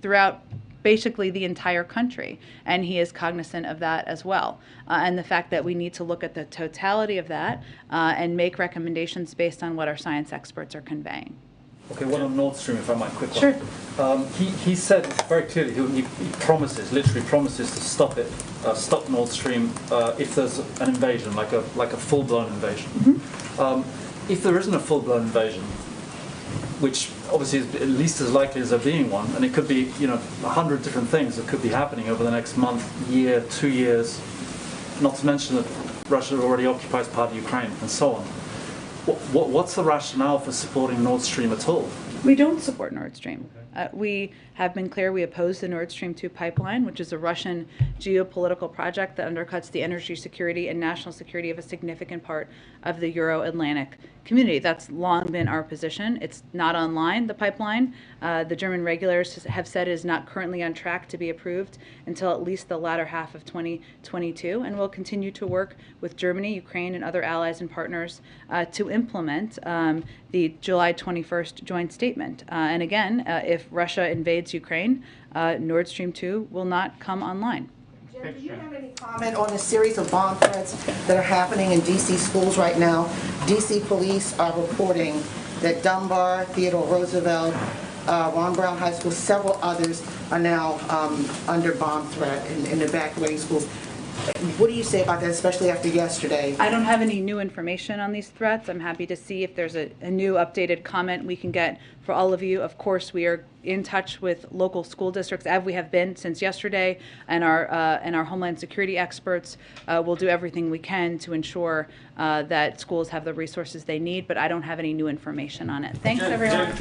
throughout basically the entire country, and he is cognizant of that as well. And the fact that we need to look at the totality of that and make recommendations based on what our science experts are conveying. Okay, one on Nord Stream, if I might quick one. Sure. He said very clearly, he promises, literally promises to stop it, stop Nord Stream if there's an invasion, like a full-blown invasion. Mm-hmm. If there isn't a full-blown invasion, which obviously is at least as likely as there being one, and it could be, 100 different things that could be happening over the next month, year, 2 years, not to mention that Russia already occupies part of Ukraine, and so on. What's the rationale for supporting Nord Stream at all? We don't support Nord Stream. Okay. We have been clear we oppose the Nord Stream 2 pipeline, which is a Russian geopolitical project that undercuts the energy security and national security of a significant part of the Euro-Atlantic community. That's long been our position. It's not online, the pipeline. The German regulators have said it is not currently on track to be approved until at least the latter half of 2022, and we'll continue to work with Germany, Ukraine, and other allies and partners to implement the July 21st joint statement. And again, if Russia invades Ukraine, Nord Stream 2 will not come online. Jen, do you have any comment on a series of bomb threats that are happening in D.C. schools right now? D.C. police are reporting that Dunbar, Theodore Roosevelt, Ron Brown High School, several others are now under bomb threat and evacuating schools. What do you say about that, especially after yesterday? I don't have any new information on these threats. I'm happy to see if there's a new updated comment we can get for all of you. Of course, we are in touch with local school districts, as we have been since yesterday, and our Homeland Security experts will do everything we can to ensure that schools have the resources they need, but I don't have any new information on it. Thanks, everyone.